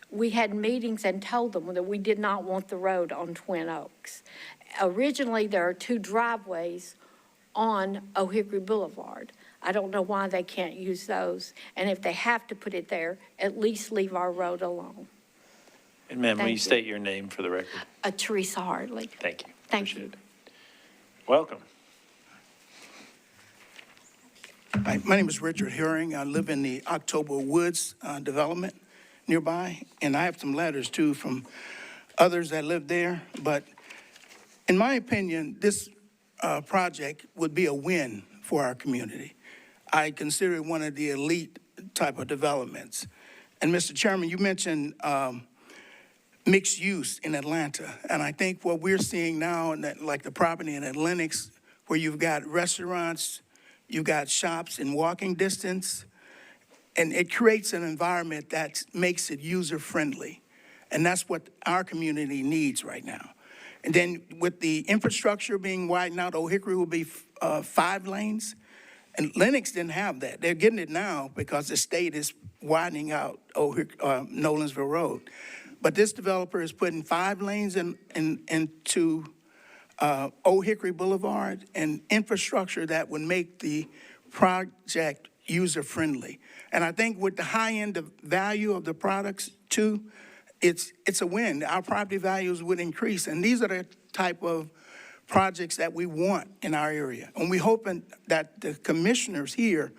we had meetings and told them that we did not want the road on Twin Oaks. Originally, there are 2 driveways on Hickory Boulevard. I don't know why they can't use those. And if they have to put it there, at least leave our road alone. And ma'am, will Thank you you. state your name for the record? Terresa Hardley. Thank you. Thank you. Welcome. Hi, my name is Richard Hurring. I live in the October Woods development nearby, and I have some letters too from others that live there. But in my opinion, this project would be a win for our community. I consider it one of the elite type of developments. And Mr. Chairman, you mentioned mixed use in Atlanta, and I think what we're seeing now, like the property in Atlantic, where you've got restaurants, you've got shops in walking distance, and it creates an environment that makes it user-friendly. And that's what our community needs right now. And then with the infrastructure being widened out, Hickory will be 5 lanes. And Lenox didn't have that. They're getting it now because the state is widening out Nolensville Road. But this developer is putting 5 lanes into Hickory Boulevard and infrastructure that would make the project user-friendly. And I think with the high-end value of the products too, it's a win. Our property values would increase. And these are the type of projects that we want in our area. And we're hoping that the commissioners here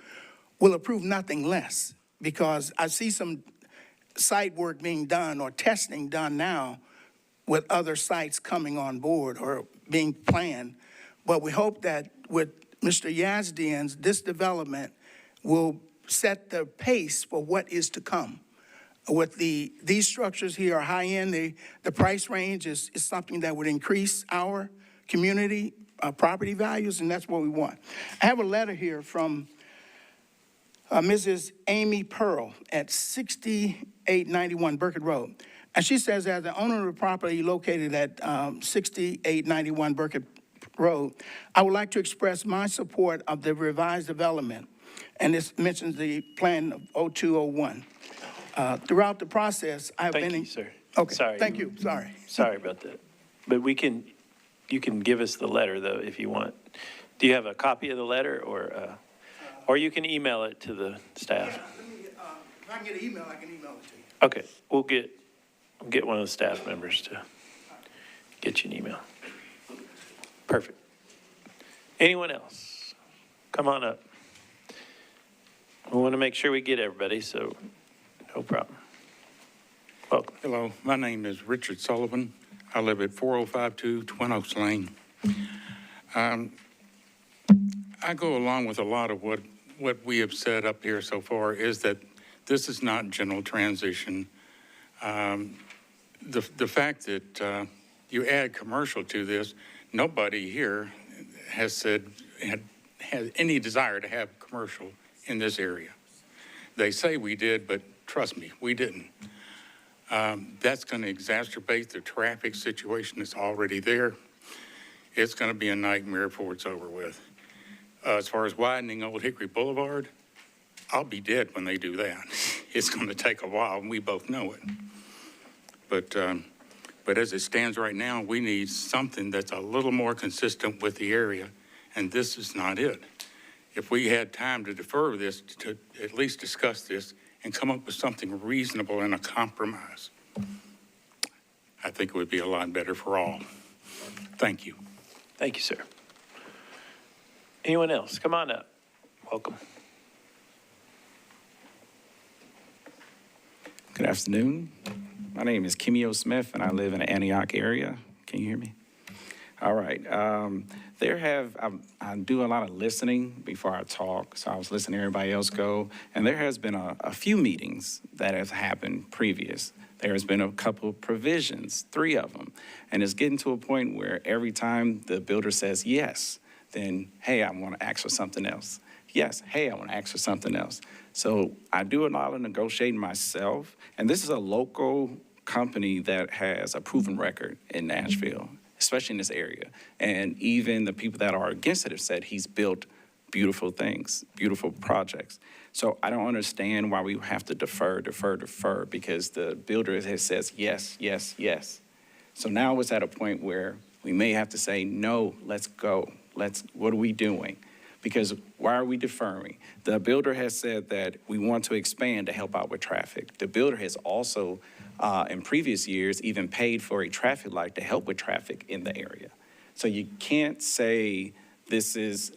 will approve nothing less, because I see some site work being done or testing done now with other sites coming on board or being planned. But we hope that with Mr. Yazdian's, this development will set the pace for what is to come. With these structures here are high-end, the price range is something that would increase our community property values, and that's what we want. I have a letter here from Mrs. Amy Pearl at 6891 Burkett Road. And she says, as the owner of the property located at 6891 Burkett Road, I would like to express my support of the revised development. And this mentions the plan of 0201. Throughout the process, I've been... Thank you, sir. Okay, Sorry. thank you, sorry. Sorry about that. But you can give us the letter, though, if you want. Do you have a copy of the letter, or you can email it to the staff? Yeah, if I can get an email, I can email it to you. Okay, we'll get one of the staff members to get you an email. Perfect. Anyone else? Come on up. We want to make sure we get everybody, so no problem. Welcome. Hello, my name is Richard Sullivan. I live at 4052 Twin Oaks Lane. I go along with a lot of what we have said up here so far, is that this is not general transition. The fact that you add commercial to this, nobody here has said has any desire to have commercial in this area. They say we did, but trust me, we didn't. That's going to exacerbate the traffic situation that's already there. It's going to be a nightmare before it's over with. As far as widening Old Hickory Boulevard, I'll be dead when they do that. It's going to take a while, and we both know it. But as it stands right now, we need something that's a little more consistent with the area, and this is not it. If we had time to defer this, to at least discuss this and come up with something reasonable and a compromise, I think it would be a lot better for all. Thank you. Thank you, sir. Anyone else? Come on up. Welcome. Good afternoon. My name is Kimio Smith, and I live in the Antioch area. Can you hear me? All right. I do a lot of listening before I talk, so I was listening to everybody else go, and there has been a few meetings that have happened previous. There has been a couple of provisions, 3 of them, and it's getting to a point where every time the builder says yes, then, hey, I want to ask for something else. Yes, hey, I want to ask for something else. So I do a lot of negotiating myself, and this is a local company that has a proven record in Nashville. especially in this area. And even the people that are against it have said he's built beautiful things, beautiful projects. So I don't understand why we have to defer, because the builder says yes, yes, yes. So now it's at a point where we may have to say, no, let's go. What are we doing? Because why are we deferring? The builder has said that we want to expand to help out with traffic. The builder has also, in previous years, even paid for a traffic light to help with traffic in the area. So you can't say this is,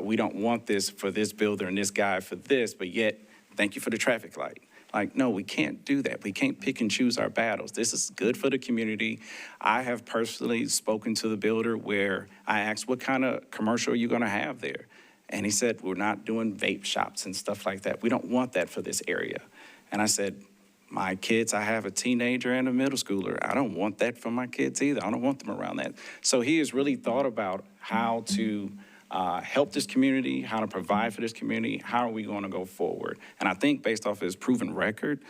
we don't want this for this builder and this guy for this, but yet, thank you for the traffic light. Like, no, we can't do that. We can't pick and choose our battles. This is good for the community. I have personally spoken to the builder where I asked, what kind of commercial are you going to have there? And he said, we're not doing vape shops and stuff like that. We don't want that for this area. And I said, my kids, I have a teenager and a middle schooler. I don't want that for my kids either. I don't want them around that. So he has really thought about how to help this community, how to provide for this community, how are we going to go forward? And I think based off his proven record,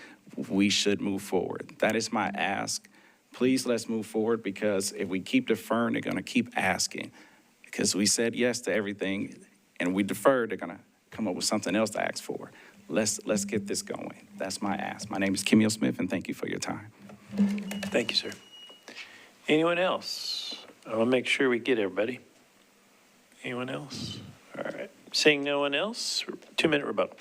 we should move forward. That is my ask. Please let's move forward, because if we keep deferring, they're going to keep asking. Because we said yes to everything and we deferred, they're going to come up with something else to ask for. Let's get this going. That's my ask. My name is Kimil Smith, and thank you for your time. Thank you, sir. Anyone else? I want to make sure we get everybody. Anyone else? All right. Seeing no one else, 2-minute rebuttal.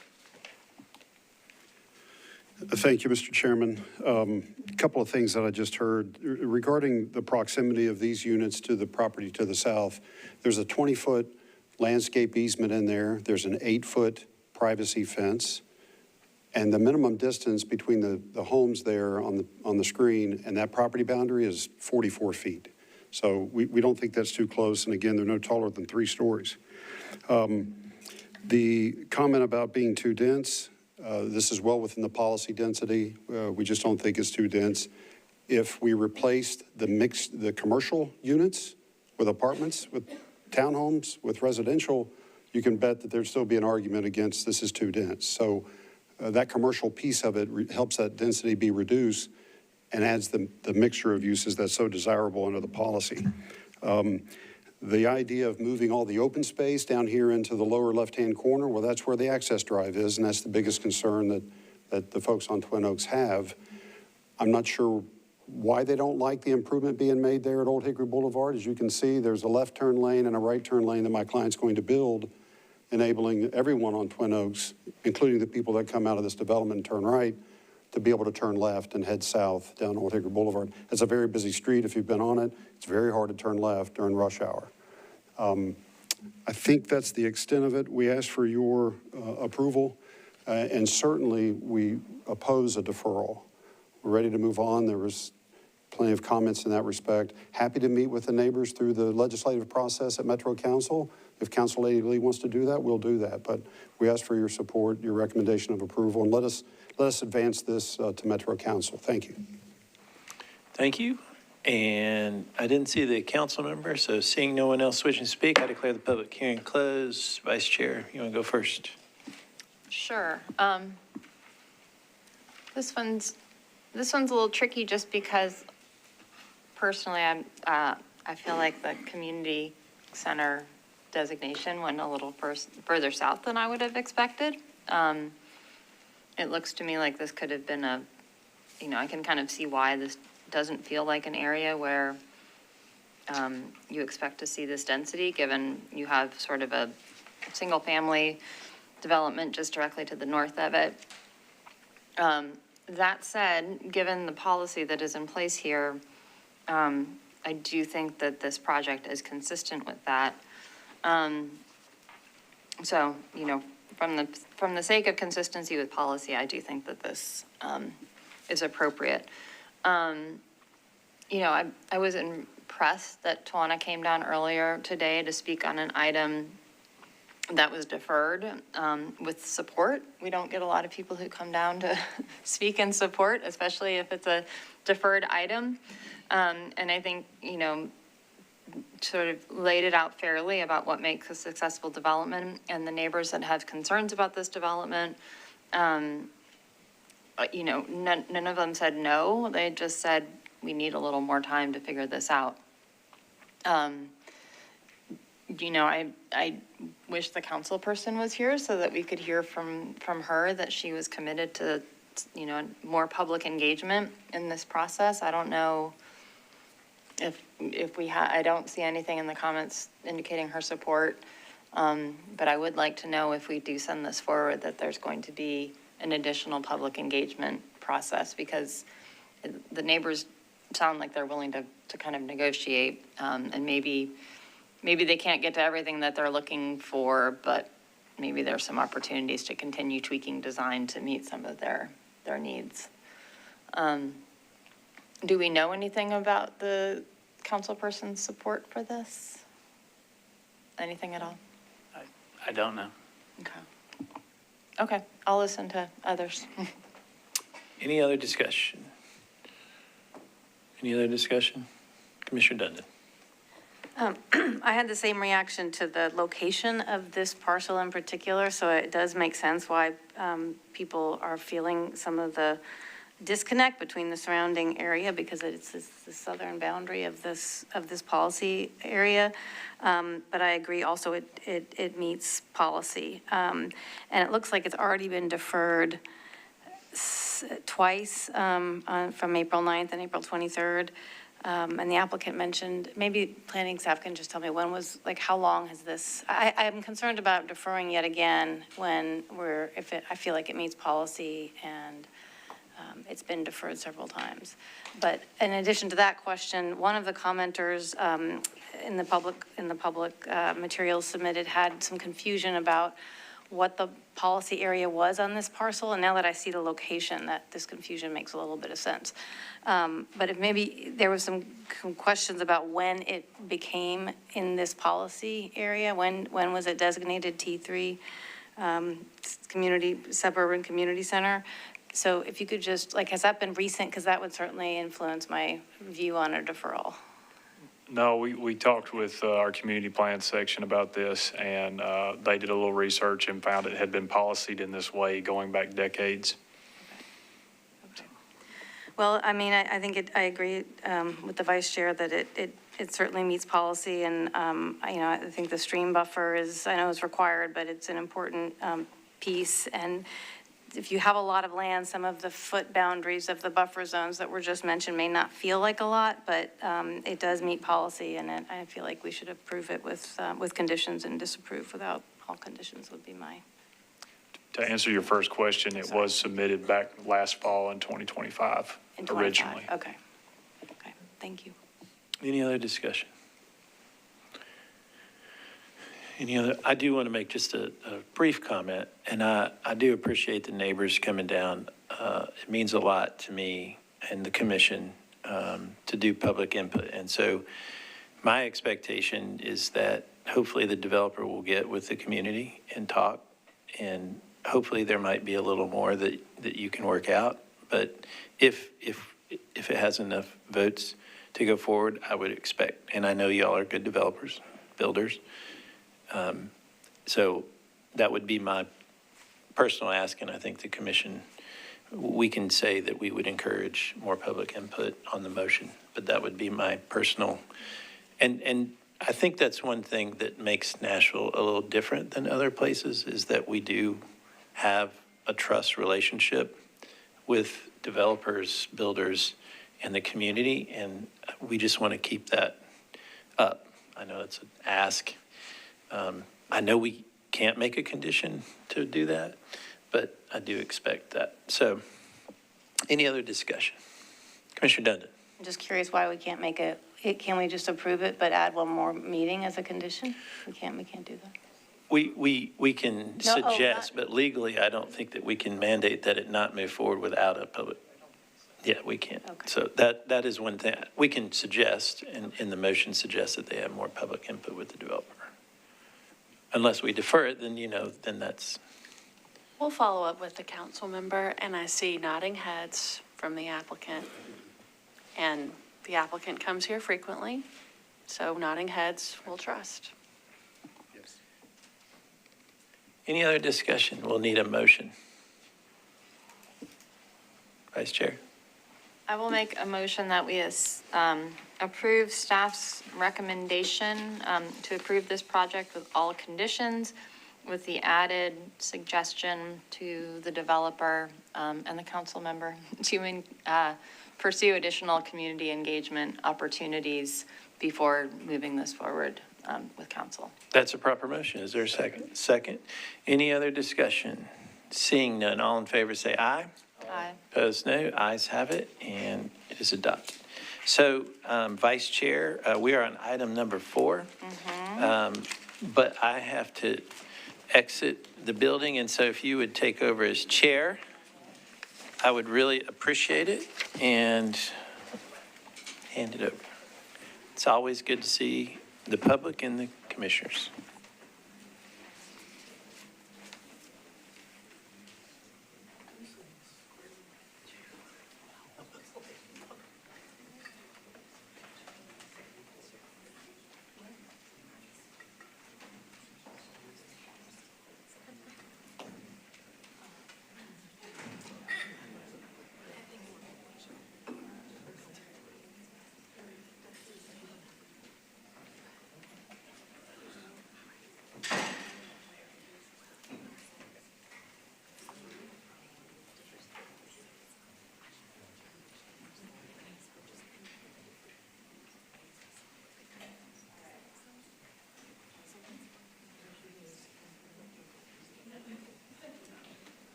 Thank you, Mr. Chairman. A couple of things that I just heard. Regarding the proximity of these units to the property to the south, there's a 20-foot landscape easement in there. There's an 8-foot privacy fence. And the minimum distance between the homes there on the screen and that property boundary is 44 feet. So we don't think that's too close. And again, they're no taller than 3 stories. The comment about being too dense, this is well within the policy density. We just don't think it's too dense. If we replaced the commercial units with apartments, with townhomes, with residential, you can bet that there'd still be an argument against this is too dense. So that commercial piece of it helps that density be reduced and adds the mixture of uses that's so desirable under the policy. The idea of moving all the open space down here into the lower left-hand corner, well, that's where the access drive is, and that's the biggest concern that the folks on Twin Oaks have. I'm not sure why they don't like the improvement being made there at Old Hickory Boulevard. As you can see, there's a left turn lane and a right turn lane that my client's going to build, enabling everyone on Twin Oaks, including the people that come out of this development and turn right, to be able to turn left and head south down Old Hickory Boulevard. It's a very busy street if you've been on it. It's very hard to turn left during rush hour. I think that's the extent of it. We ask for your approval, and certainly we oppose a deferral. We're ready to move on. There was plenty of comments in that respect. Happy to meet with the neighbors through the legislative process at Metro Council. If Council Lady Lee wants to do that, we'll do that. But we ask for your support, your recommendation of approval, and let us advance this to Metro Council. Thank you. Thank you. And I didn't see the council member, so seeing no one else wishing to speak, I declare the public hearing closed. Vice Chair, you want to go first? Sure. This one's a little tricky just because personally I feel like the community center designation went a little further south than I would have expected. It looks to me like this could have been I can kind of see why this doesn't feel like an area where you expect to see this density, given you have sort of a single-family development just directly to the north of it. That said, given the policy that is in place here, I do think that this project is consistent with that. So, from the sake of consistency with policy, I do think that this is appropriate. I was impressed that Tuana came down earlier today to speak on an item that was deferred with support. We don't get a lot of people who come down to speak in support, especially if it's a deferred item. And I think, sort of laid it out fairly about what makes a successful development, and the neighbors that have concerns about this development. None of them said no. They just said, we need a little more time to figure this out. You know, I wish the council person was here so that we could hear from her that she was committed to, you know, more public engagement in this process. I don't know if I don't see anything in the comments indicating her support. But I would like to know if we do send this forward, that there's going to be an additional public engagement process, because the neighbors sound like they're willing to kind of negotiate, and maybe they can't get to everything that they're looking for, but maybe there's some opportunities to continue tweaking design to meet some of their needs. Do we know anything about the council person's support for this? Anything at all? I don't know. Okay, I'll listen to others. Any other discussion? Any other discussion? Commissioner Dundon. I had the same reaction to the location of this parcel in particular, so it does make sense why people are feeling some of the disconnect between the surrounding area, because it's the southern boundary of this policy area. But I agree also it meets policy. And it looks like it's already been deferred twice from April 9th and April 23rd. And the applicant mentioned, maybe planning staff can just tell me how long has this, I'm concerned about deferring yet again when I feel like it meets policy and it's been deferred several times. But in addition to that question, one of the commenters in the public materials submitted had some confusion about what the policy area was on this parcel. And now that I see the location, that this confusion makes a little bit of sense. But if maybe there was some questions about when it became in this policy area, when was it designated T3 suburban community center? So if you could just, has that been recent? Because that would certainly influence my view on a deferral. No, we talked with our community plan section about this, and they did a little research and found it had been policied in this way going back decades. Well, I mean, I think I agree with the vice chair that it certainly meets policy, and I think the stream buffer I know is required, but it's an important piece. And if you have a lot of land, some of the foot boundaries of the buffer zones that were just mentioned may not feel like a lot, but it does meet policy, and I feel like we should approve it with conditions and disapprove without all conditions would be my. To answer your first question, it was submitted back last fall in 2025 originally. Okay, thank you. Any other discussion? I do want to make just a brief comment, and I do appreciate the neighbors coming down. It means a lot to me and the commission to do public input. And so my expectation is that hopefully the developer will get with the community and talk, and hopefully there might be a little more that you can work out. But if it has enough votes to go forward, I would expect, and I know y'all are good developers, builders, so that would be my personal ask, and I think the commission, we can say that we would encourage more public input on the motion, but that would be my personal, and I think that's one thing that makes Nashville a little different than other places, is that we do have a trust relationship with developers, builders, and the community, and we just want to keep that up. I know it's an ask. I know we can't make a condition to do that, but I do expect that. So, any other discussion? Commissioner Dundon. I'm just curious why we can't make can we just approve it but add one more meeting as a condition? We can't do that. We can suggest, but legally, I don't think that we can mandate that it not move forward without a public. Yeah, we can. Okay. So that is one thing. We can suggest, and in the motion suggest that they have more public input with the developer. Unless we defer it, then that's. We'll follow up with the council member, and I see nodding heads from the applicant. And the applicant comes here frequently, so nodding heads we'll trust. Yes. Any other discussion? We'll need a motion. Vice Chair. I will make a motion that we approve staff's recommendation to approve this project with all conditions, with the added suggestion to the developer and the council member to pursue additional community engagement opportunities before moving this forward with council. That's a proper motion. Is there a second? Second. Any other discussion? Seeing none, all in favor say aye. Aye. Opposed, no. Ayes have it, and it is adopted. So, Vice Chair, we are on item number 4. But I have to exit the building, and so if you would take over as chair, I would really appreciate it, and hand it over. It's always good to see the public and the commissioners.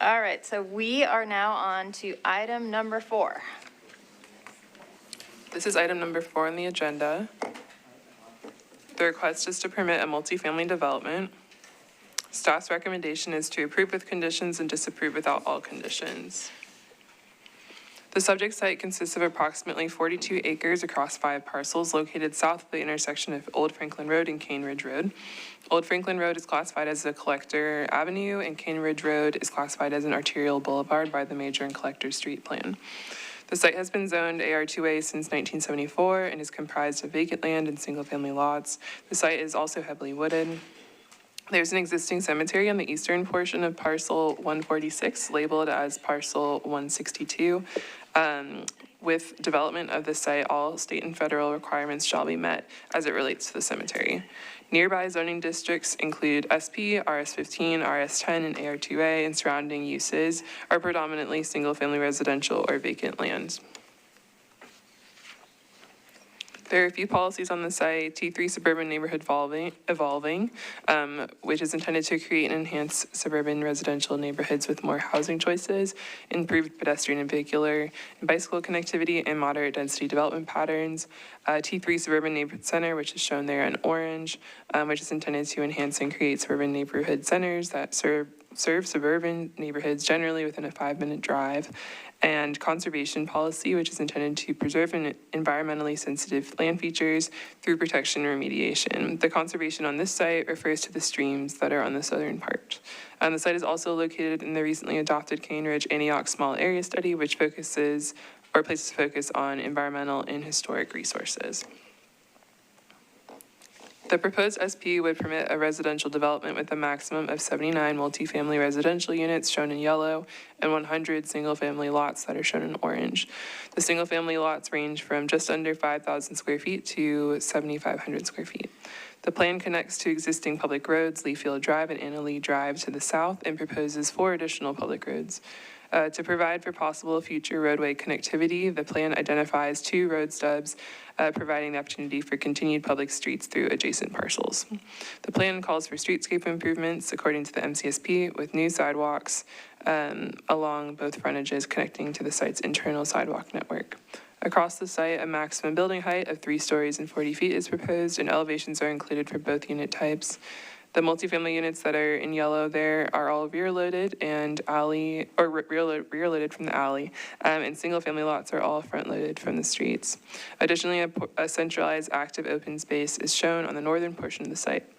All right, so we are now on to item number 4. This is item number 4 on the agenda. The request is to permit a multifamily development. Staff's recommendation is to approve with conditions and disapprove without all conditions. The subject site consists of approximately 42 acres across 5 parcels located south of the intersection of Old Franklin Road and Cane Ridge Road. Old Franklin Road is classified as a collector avenue, and Cane Ridge Road is classified as an arterial boulevard by the Major and Collector Street Plan. The site has been zoned AR2A since 1974 and is comprised of vacant land and single-family lots. The site is also heavily wooded. There's an existing cemetery on the eastern portion of parcel 146, labeled as parcel 162. With development of the site, all state and federal requirements shall be met as it relates to the cemetery. Nearby zoning districts include SP, RS15, RS10, and AR2A, and surrounding uses are predominantly single-family residential or vacant lands. There are a few policies on the site. T3 Suburban Neighborhood Evolving, which is intended to create and enhance suburban residential neighborhoods with more housing choices, improved pedestrian and vehicular and bicycle connectivity, and moderate density development patterns. T3 Suburban Neighborhood Center, which is shown there in orange, which is intended to enhance and create suburban neighborhood centers that serve suburban neighborhoods generally within a 5-minute drive. And conservation policy, which is intended to preserve environmentally sensitive land features through protection and remediation. The conservation on this site refers to the streams that are on the southern part. The site is also located in the recently adopted Cane Ridge Antioch Small Area Study, which places focus on environmental and historic resources. The proposed SP would permit a residential development with a maximum of 79 multifamily residential units shown in yellow and 100 single-family lots that are shown in orange. The single-family lots range from just under 5,000 square feet to 7,500 square feet. The plan connects to existing public roads, Leafield Drive and Anna Lee Drive to the south, and proposes 4 additional public roads. To provide for possible future roadway connectivity, the plan identifies 2 road stubs, providing the opportunity for continued public streets through adjacent parcels. The plan calls for streetscape improvements according to the MCSP, with new sidewalks along both frontages connecting to the site's internal sidewalk network. Across the site, a maximum building height of 3 stories and 40 feet is proposed, and elevations are included for both unit types. The multifamily units that are in yellow there are all rear-loaded and rear-loaded from the alley, and single-family lots are all front-loaded from the streets. Additionally, a centralized active open space is shown on the northern portion of the site.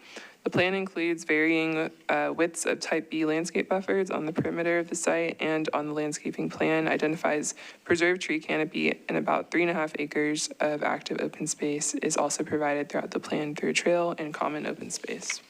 The plan includes varying widths of type B landscape buffers on the perimeter of the site, and on the landscaping plan identifies preserved tree canopy, and about 3.5 acres of active open space is also provided throughout the plan through a trail and common open space.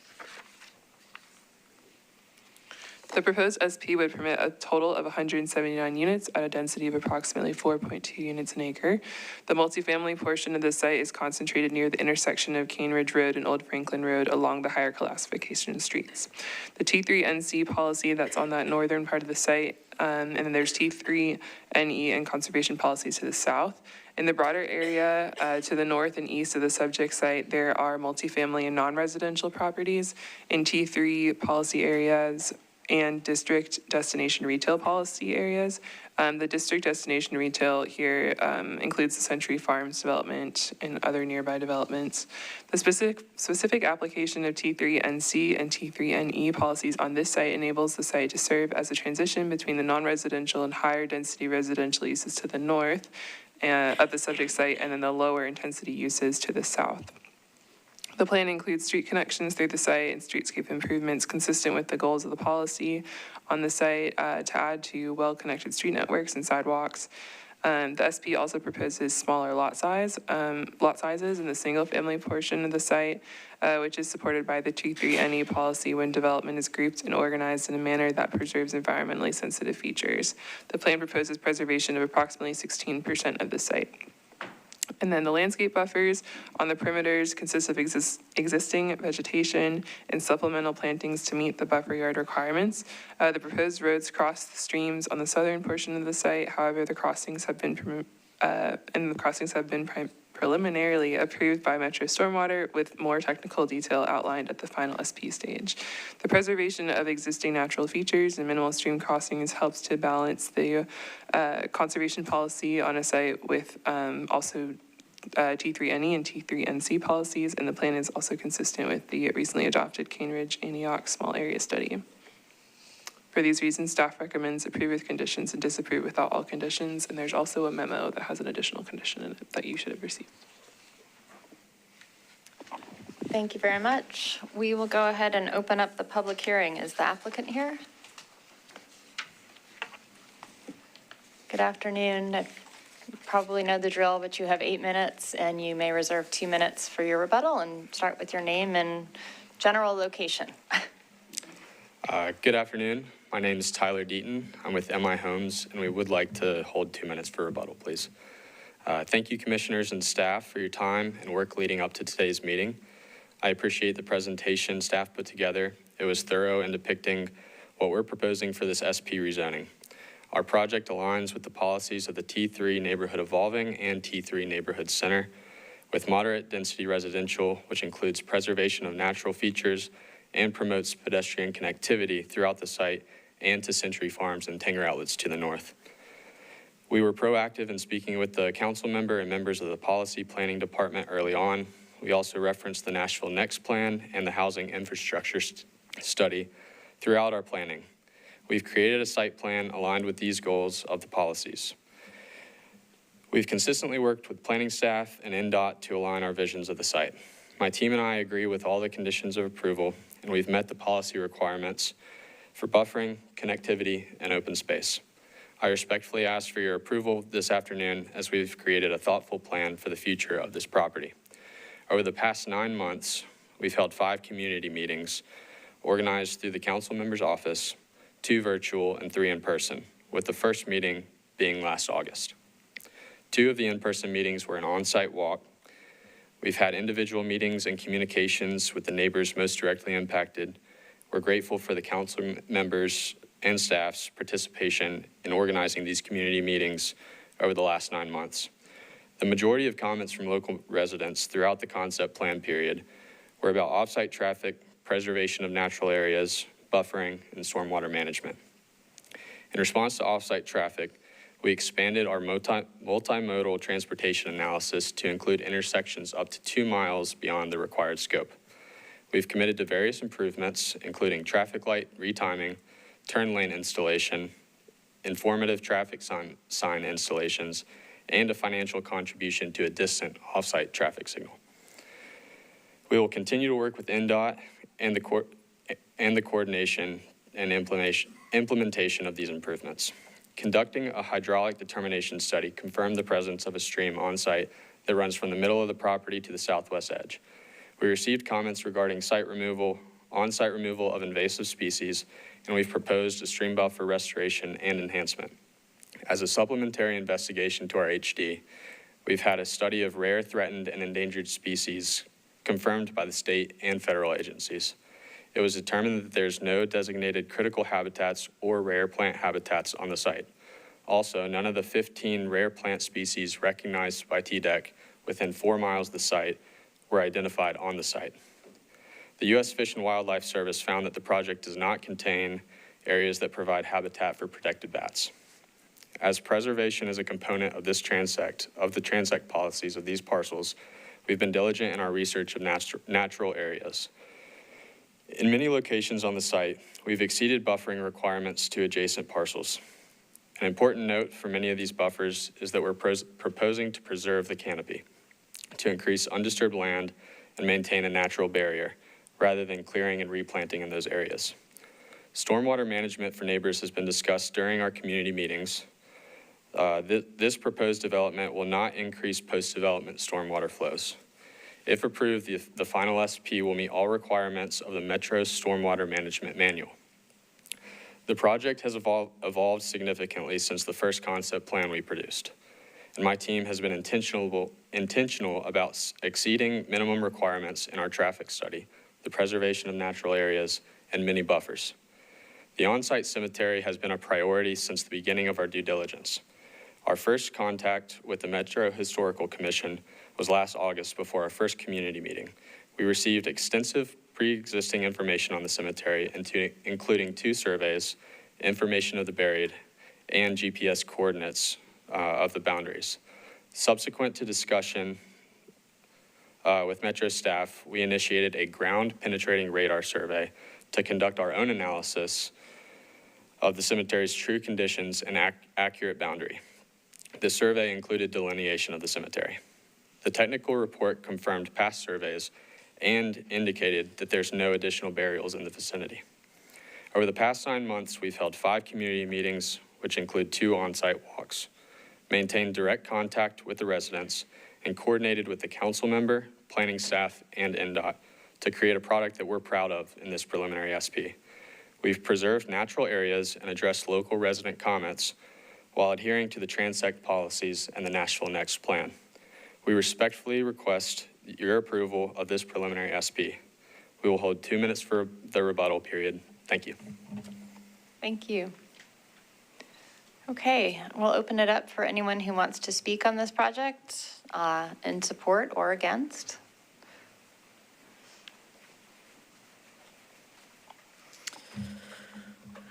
The proposed SP would permit a total of 179 units at a density of approximately 4.2 units an acre. The multifamily portion of the site is concentrated near the intersection of Cane Ridge Road and Old Franklin Road along the higher classification streets. The T3NC policy that's on that northern part of the site, and then there's T3NE and conservation policies to the south. In the broader area to the north and east of the subject site, there are multifamily and non-residential properties. In T3 policy areas and district destination retail policy areas. The district destination retail here includes the Century Farms development and other nearby developments. The specific application of T3NC and T3NE policies on this site enables the site to serve as a transition between the non-residential and higher density residential uses to the north of the subject site and then the lower intensity uses to the south. The plan includes street connections through the site and streetscape improvements consistent with the goals of the policy on the site to add to well-connected street networks and sidewalks. The SP also proposes smaller lot sizes in the single-family portion of the site, which is supported by the T3NE policy when development is grouped and organized in a manner that preserves environmentally sensitive features. The plan proposes preservation of approximately 16% of the site. And then the landscape buffers on the perimeters consist of existing vegetation and supplemental plantings to meet the buffer yard requirements. The proposed roads cross the streams on the southern portion of the site. However, the crossings have been preliminarily approved by Metro Stormwater with more technical detail outlined at the final SP stage. The preservation of existing natural features and minimal stream crossings helps to balance the conservation policy on a site with also T3NE and T3NC policies, and the plan is also consistent with the recently adopted Cane Ridge Antioch Small Area Study. For these reasons, staff recommends approve with conditions and disapprove without all conditions, and there's also a memo that has an additional condition in it that you should have received. Thank you very much. We will go ahead and open up the public hearing. Is the applicant here? Good afternoon. You probably know the drill, but you have 8 minutes, and you may reserve 2 minutes for your rebuttal and start with your name and general location. Good afternoon. My name is Tyler Deaton. I'm with MI Homes, and we would like to hold 2 minutes for rebuttal, please. Thank you, commissioners and staff, for your time and work leading up to today's meeting. I appreciate the presentation staff put together. It was thorough in depicting what we're proposing for this SP rezoning. Our project aligns with the policies of the T3 Neighborhood Evolving and T3 Neighborhood Center, with moderate density residential, which includes preservation of natural features and promotes pedestrian connectivity throughout the site and to Century Farms and Tanger outlets to the north. We were proactive in speaking with the council member and members of the policy planning department early on. We also referenced the Nashville Next Plan and the housing infrastructure study throughout our planning. We've created a site plan aligned with these goals of the policies. We've consistently worked with planning staff and NDOT to align our visions of the site. My team and I agree with all the conditions of approval, and we've met the policy requirements for buffering, connectivity, and open space. I respectfully ask for your approval this afternoon as we've created a thoughtful plan for the future of this property. Over the past 9 months, we've held 5 community meetings organized through the council member's office, 2 virtual and 3 in person, with the first meeting being last August. 2 of the in-person meetings were an on-site walk. We've had individual meetings and communications with the neighbors most directly impacted. We're grateful for the council members and staff's participation in organizing these community meetings over the last 9 months. The majority of comments from local residents throughout the concept plan period were about off-site traffic, preservation of natural areas, buffering, and stormwater management. In response to off-site traffic, we expanded our multimodal transportation analysis to include intersections up to 2 miles beyond the required scope. We've committed to various improvements, including traffic light retiming, turn lane installation, informative traffic sign installations, and a financial contribution to a distant off-site traffic signal. We will continue to work with NDOT and the coordination and implementation of these improvements. Conducting a hydraulic determination study confirmed the presence of a stream on site that runs from the middle of the property to the southwest edge. We received comments regarding on-site removal of invasive species and we've proposed a stream buffer restoration and enhancement. As a supplementary investigation to our HD, we've had a study of rare, threatened, and endangered species confirmed by the state and federal agencies. It was determined that there's no designated critical habitats or rare plant habitats on the site. Also, none of the 15 rare plant species recognized by TDEC within 4 miles of the site were identified on the site. The U.S. Fish and Wildlife Service found that the project does not contain areas that provide habitat for protected bats. As preservation is a component of this transect, of the transect policies of these parcels, we've been diligent in our research of natural areas. In many locations on the site, we've exceeded buffering requirements to adjacent parcels. An important note for many of these buffers is that we're proposing to preserve the canopy, to increase undisturbed land and maintain a natural barrier, rather than clearing and replanting in those areas. Stormwater management for neighbors has been discussed during our community meetings. This proposed development will not increase post-development stormwater flows. If approved, the final SP will meet all requirements of the Metro Stormwater Management Manual. The project has evolved significantly since the first concept plan we produced, and my team has been intentional about exceeding minimum requirements in our traffic study, the preservation of natural areas, and many buffers. The on-site cemetery has been a priority since the beginning of our due diligence. Our first contact with the Metro Historical Commission was last August before our first community meeting. We received extensive pre-existing information on the cemetery, including 2 surveys, information of the buried, and GPS coordinates of the boundaries. Subsequent to discussion with Metro staff, we initiated a ground-penetrating radar survey to conduct our own analysis of the cemetery's true conditions and accurate boundary. The survey included delineation of the cemetery. The technical report confirmed past surveys and indicated that there's no additional burials in the vicinity. Over the past 9 months, we've held 5 community meetings, which include 2 on-site walks, maintained direct contact with the residents, and coordinated with the council member, planning staff, and NDOT to create a product that we're proud of in this preliminary SP. We've preserved natural areas and addressed local resident comments while adhering to the transect policies and the Nashville Next plan. We respectfully request your approval of this preliminary SP. We will hold 2 minutes for the rebuttal period. Thank you. Thank you. Okay, we'll open it up for anyone who wants to speak on this project in support or against.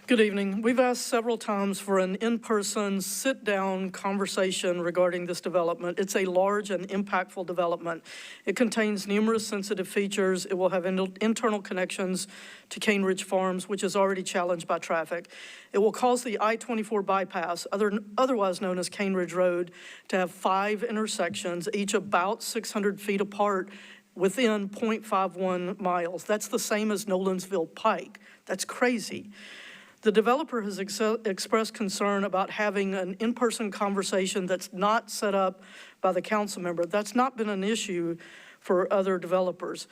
Good evening. We've asked several times for an in-person, sit-down conversation regarding this development. It's a large and impactful development. It contains numerous sensitive features. It will have internal connections to Cane Ridge Farms, which is already challenged by traffic. It will cause the I-24 bypass, otherwise known as Cane Ridge Road, to have 5 intersections, each about 600 feet apart, within 0.51 miles. That's the same as Nolensville Pike. That's crazy. The developer has expressed concern about having an in-person conversation that's not set up by the council member. That's not been an issue for other developers.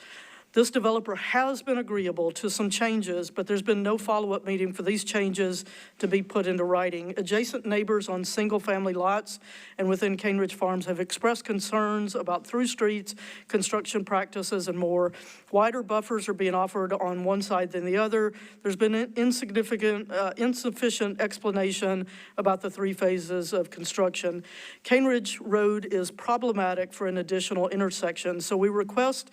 This developer has been agreeable to some changes, but there's been no follow-up meeting for these changes to be put into writing. Adjacent neighbors on single-family lots and within Cane Ridge Farms have expressed concerns about through streets, construction practices, and more. Wider buffers are being offered on one side than the other. There's been an insufficient explanation about the 3 phases of construction. Cane Ridge Road is problematic for an additional intersection, so we request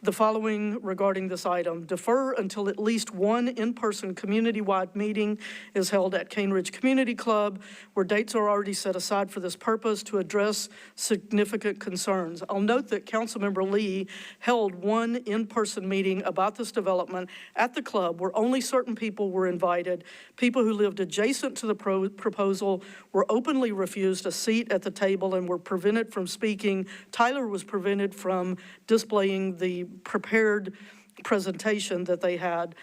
the following regarding this item: defer until at least one in-person community-wide meeting is held at Cane Ridge Community Club, where dates are already set aside for this purpose to address significant concerns. I'll note that Councilmember Lee held one in-person meeting about this development at the club where only certain people were invited. People who lived adjacent to the proposal were openly refused a seat at the table and were prevented from speaking. Tyler was prevented from displaying the prepared presentation that they had.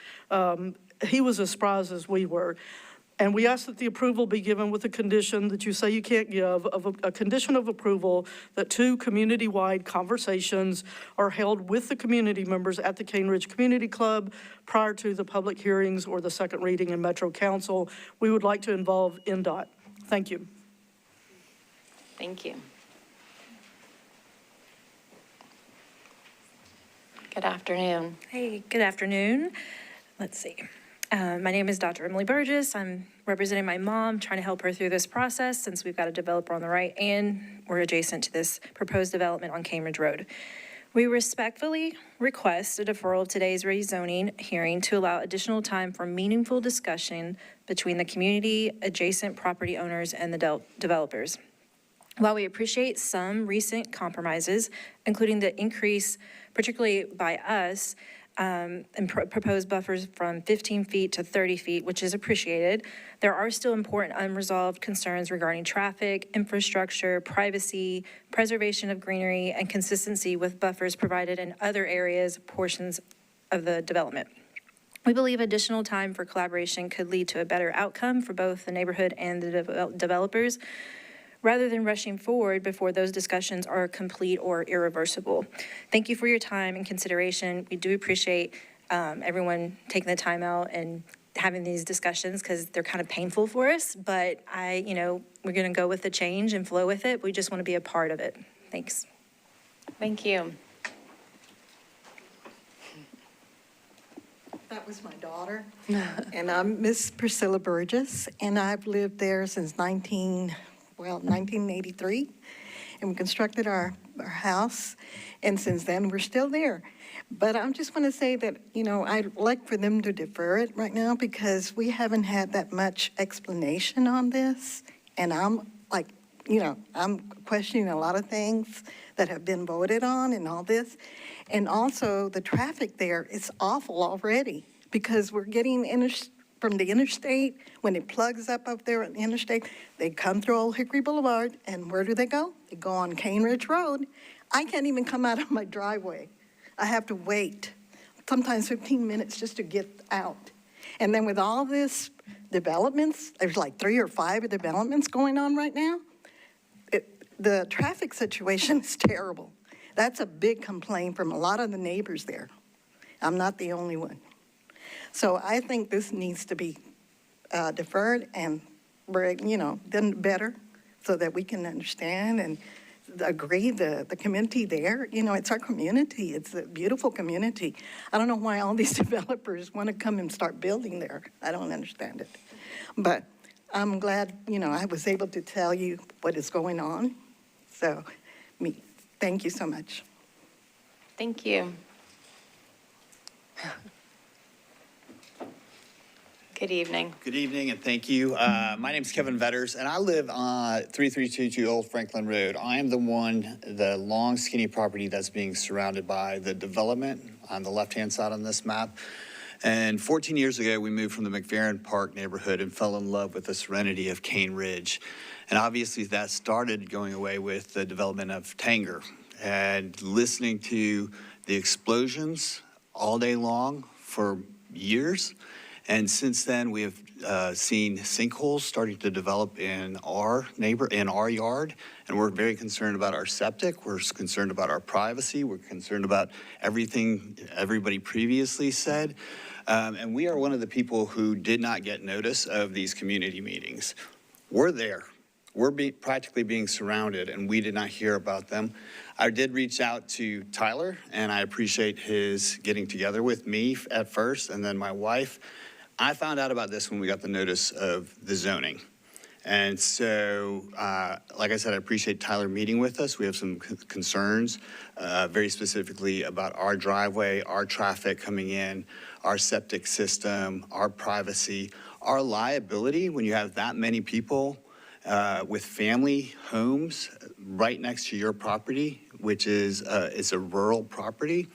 He was as surprised as we were. And we ask that the approval be given with a condition that you say you can't give, of a condition of approval that 2 community-wide conversations are held with the community members at the Cane Ridge Community Club prior to the public hearings or the second reading in Metro Council. We would like to involve NDOT. Thank you. Thank you. Good afternoon. Hey, good afternoon. Let's see. My name is Dr. Emily Burgess. I'm representing my mom, trying to help her through this process since we've got a developer on the right and we're adjacent to this proposed development on Cane Ridge Road. We respectfully request a deferral of today's rezoning hearing to allow additional time for meaningful discussion between the community, adjacent property owners, and the developers. While we appreciate some recent compromises, including the increase, particularly by us, and proposed buffers from 15 feet to 30 feet, which is appreciated, there are still important unresolved concerns regarding traffic, infrastructure, privacy, preservation of greenery, and consistency with buffers provided in other areas, portions of the development. We believe additional time for collaboration could lead to a better outcome for both the neighborhood and the developers, rather than rushing forward before those discussions are complete or irreversible. Thank you for your time and consideration. We do appreciate everyone taking the time out and having these discussions because they're kind of painful for us, but we're gonna go with the change and flow with it. We just wanna be a part of it. Thanks. Thank you. That was my daughter, and I'm Miss Priscilla Burgess, and I've lived there since 1983, and we constructed our house, and since then, we're still there. But I just want to say that, I'd like for them to defer it right now because we haven't had that much explanation on this, and I'm I'm questioning a lot of things that have been voted on and all this. And also, the traffic there is awful already because we're getting from the interstate, when it plugs up there on the interstate, they come through Old Hickory Boulevard, and where do they go? They go on Cane Ridge Road. I can't even come out of my driveway. I have to wait, sometimes 15 minutes just to get out. And then with all this developments, there's like 3 or 5 developments going on right now. The traffic situation is terrible. That's a big complaint from a lot of the neighbors there. I'm not the only one. So I think this needs to be deferred and, done better so that we can understand and agree the community there. It's our community. It's a beautiful community. I don't know why all these developers want to come and start building there. I don't understand it. But I'm glad, I was able to tell you what is going on. So, thank you so much. Thank you. Good evening. Good evening, and thank you. My name is Kevin Vetters, and I live on 3322 Old Franklin Road. I am the long, skinny property that's being surrounded by the development on the left-hand side on this map. And 14 years ago, we moved from the McFerrin Park neighborhood and fell in love with the serenity of Cane Ridge. And obviously, that started going away with the development of Tanger. And listening to the explosions all day long for years. And since then, we have seen sinkholes starting to develop in our yard, and we're very concerned about our septic. We're concerned about our privacy. We're concerned about everything everybody previously said. And we are one of the people who did not get notice of these community meetings. We're there. We're practically being surrounded, and we did not hear about them. I did reach out to Tyler, and I appreciate his getting together with me at first, and then my wife. I found out about this when we got the notice of the zoning. And so, like I said, I appreciate Tyler meeting with us. We have some concerns, very specifically about our driveway, our traffic coming in, our septic system, our privacy, our liability when you have that many people with family homes right next to your property, which is it's a rural property.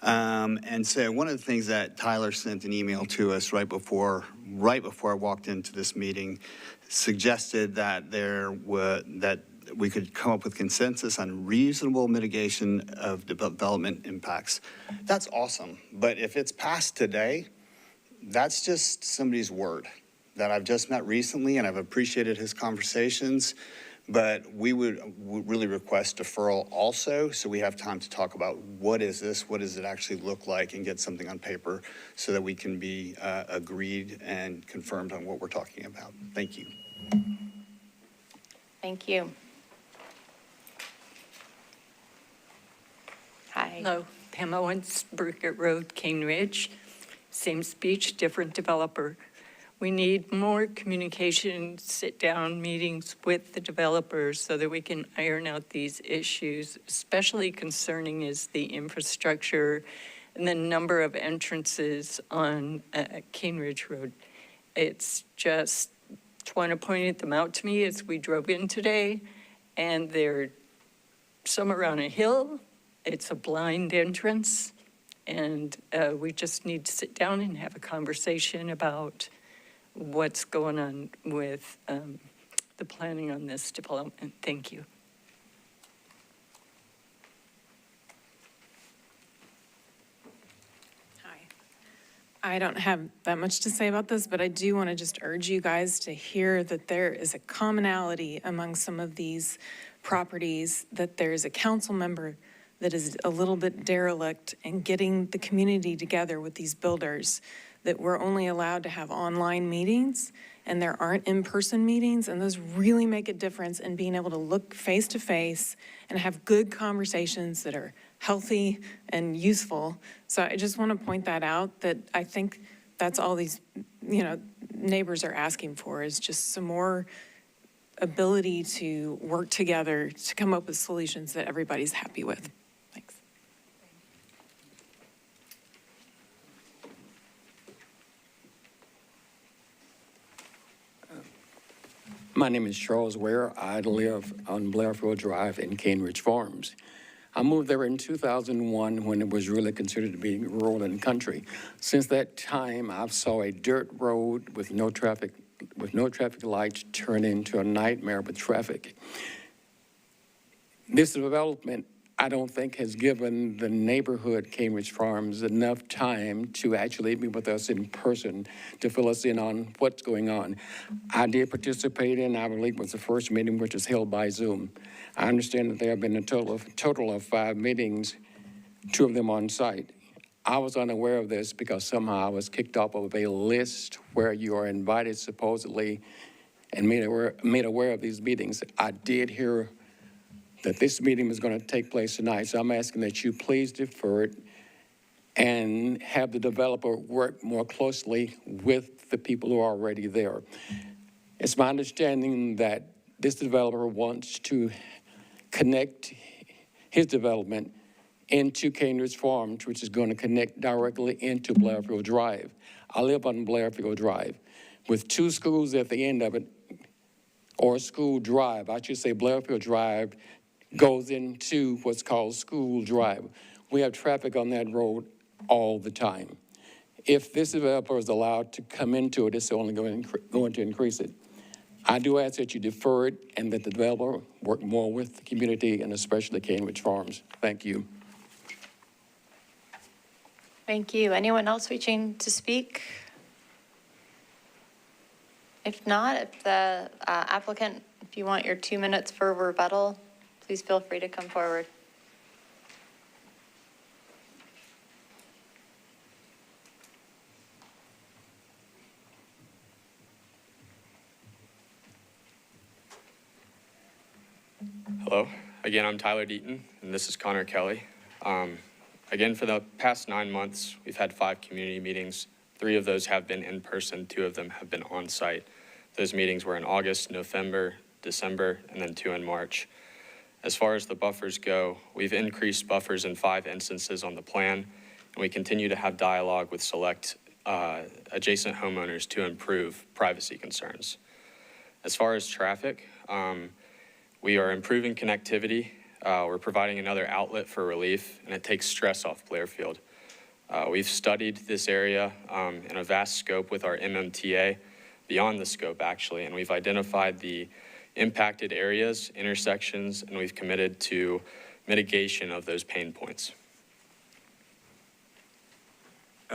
And so one of the things that Tyler sent an email to us right before I walked into this meeting suggested that that we could come up with consensus on reasonable mitigation of development impacts. That's awesome. But if it's passed today, that's just somebody's word. that I've just met recently, and I've appreciated his conversations, but we would really request deferral also, so we have time to talk about what is this, what does it actually look like, and get something on paper so that we can be agreed and confirmed on what we're talking about. Thank you. Thank you. Hi. Hello, Pam Owens, Burkett Road, Cane Ridge. Same speech, different developer. We need more communication, sit-down meetings with the developers so that we can iron out these issues. Especially concerning is the infrastructure and the number of entrances on Cane Ridge Road. It's just, Tuana pointed them out to me as we drove in today, and they're some around a hill. It's a blind entrance, and we just need to sit down and have a conversation about what's going on with the planning on this development. Thank you. Hi. I don't have that much to say about this, but I do want to just urge you guys to hear that there is a commonality among some of these properties, that there's a council member that is a little bit derelict in getting the community together with these builders, that we're only allowed to have online meetings and there aren't in-person meetings, and those really make a difference in being able to look face to face and have good conversations that are healthy and useful. So I just want to point that out, that I think that's all these, neighbors are asking for, is just some more ability to work together to come up with solutions that everybody's happy with. Thanks. My name is Charles Ware. I live on Blairfield Drive in Cane Ridge Farms. I moved there in 2001 when it was really considered to be rural and country. Since that time, I've saw a dirt road with no traffic lights turn into a nightmare with traffic. This development, I don't think, has given the neighborhood Cane Ridge Farms enough time to actually be with us in person to fill us in on what's going on. I did participate in, I believe, was the first meeting, which was held by Zoom. I understand that there have been a total of 5 meetings, 2 of them on site. I was unaware of this because somehow I was kicked off of a list where you are invited supposedly and made aware of these meetings. I did hear that this meeting was going to take place tonight, so I'm asking that you please defer it and have the developer work more closely with the people who are already there. It's my understanding that this developer wants to connect his development into Cane Ridge Farms, which is going to connect directly into Blairfield Drive. I live on Blairfield Drive with 2 schools at the end of it, or School Drive. I should say Blairfield Drive goes into what's called School Drive. We have traffic on that road all the time. If this developer is allowed to come into it, it's only going to increase it. I do ask that you defer it and that the developer work more with the community and especially Cane Ridge Farms. Thank you. Thank you. Anyone else wishing to speak? If not, if the applicant, if you want your 2 minutes for rebuttal, please feel free to come forward. Hello, again, I'm Tyler Deaton, and this is Connor Kelly. Again, for the past 9 months, we've had 5 community meetings. 3 of those have been in person, 2 of them have been on site. Those meetings were in August, November, December, and then 2 in March. As far as the buffers go, we've increased buffers in 5 instances on the plan, and we continue to have dialogue with select adjacent homeowners to improve privacy concerns. As far as traffic, we are improving connectivity. We're providing another outlet for relief, and it takes stress off Blairfield. We've studied this area in a vast scope with our MMTA, beyond the scope actually, and we've identified the impacted areas, intersections, and we've committed to mitigation of those pain points.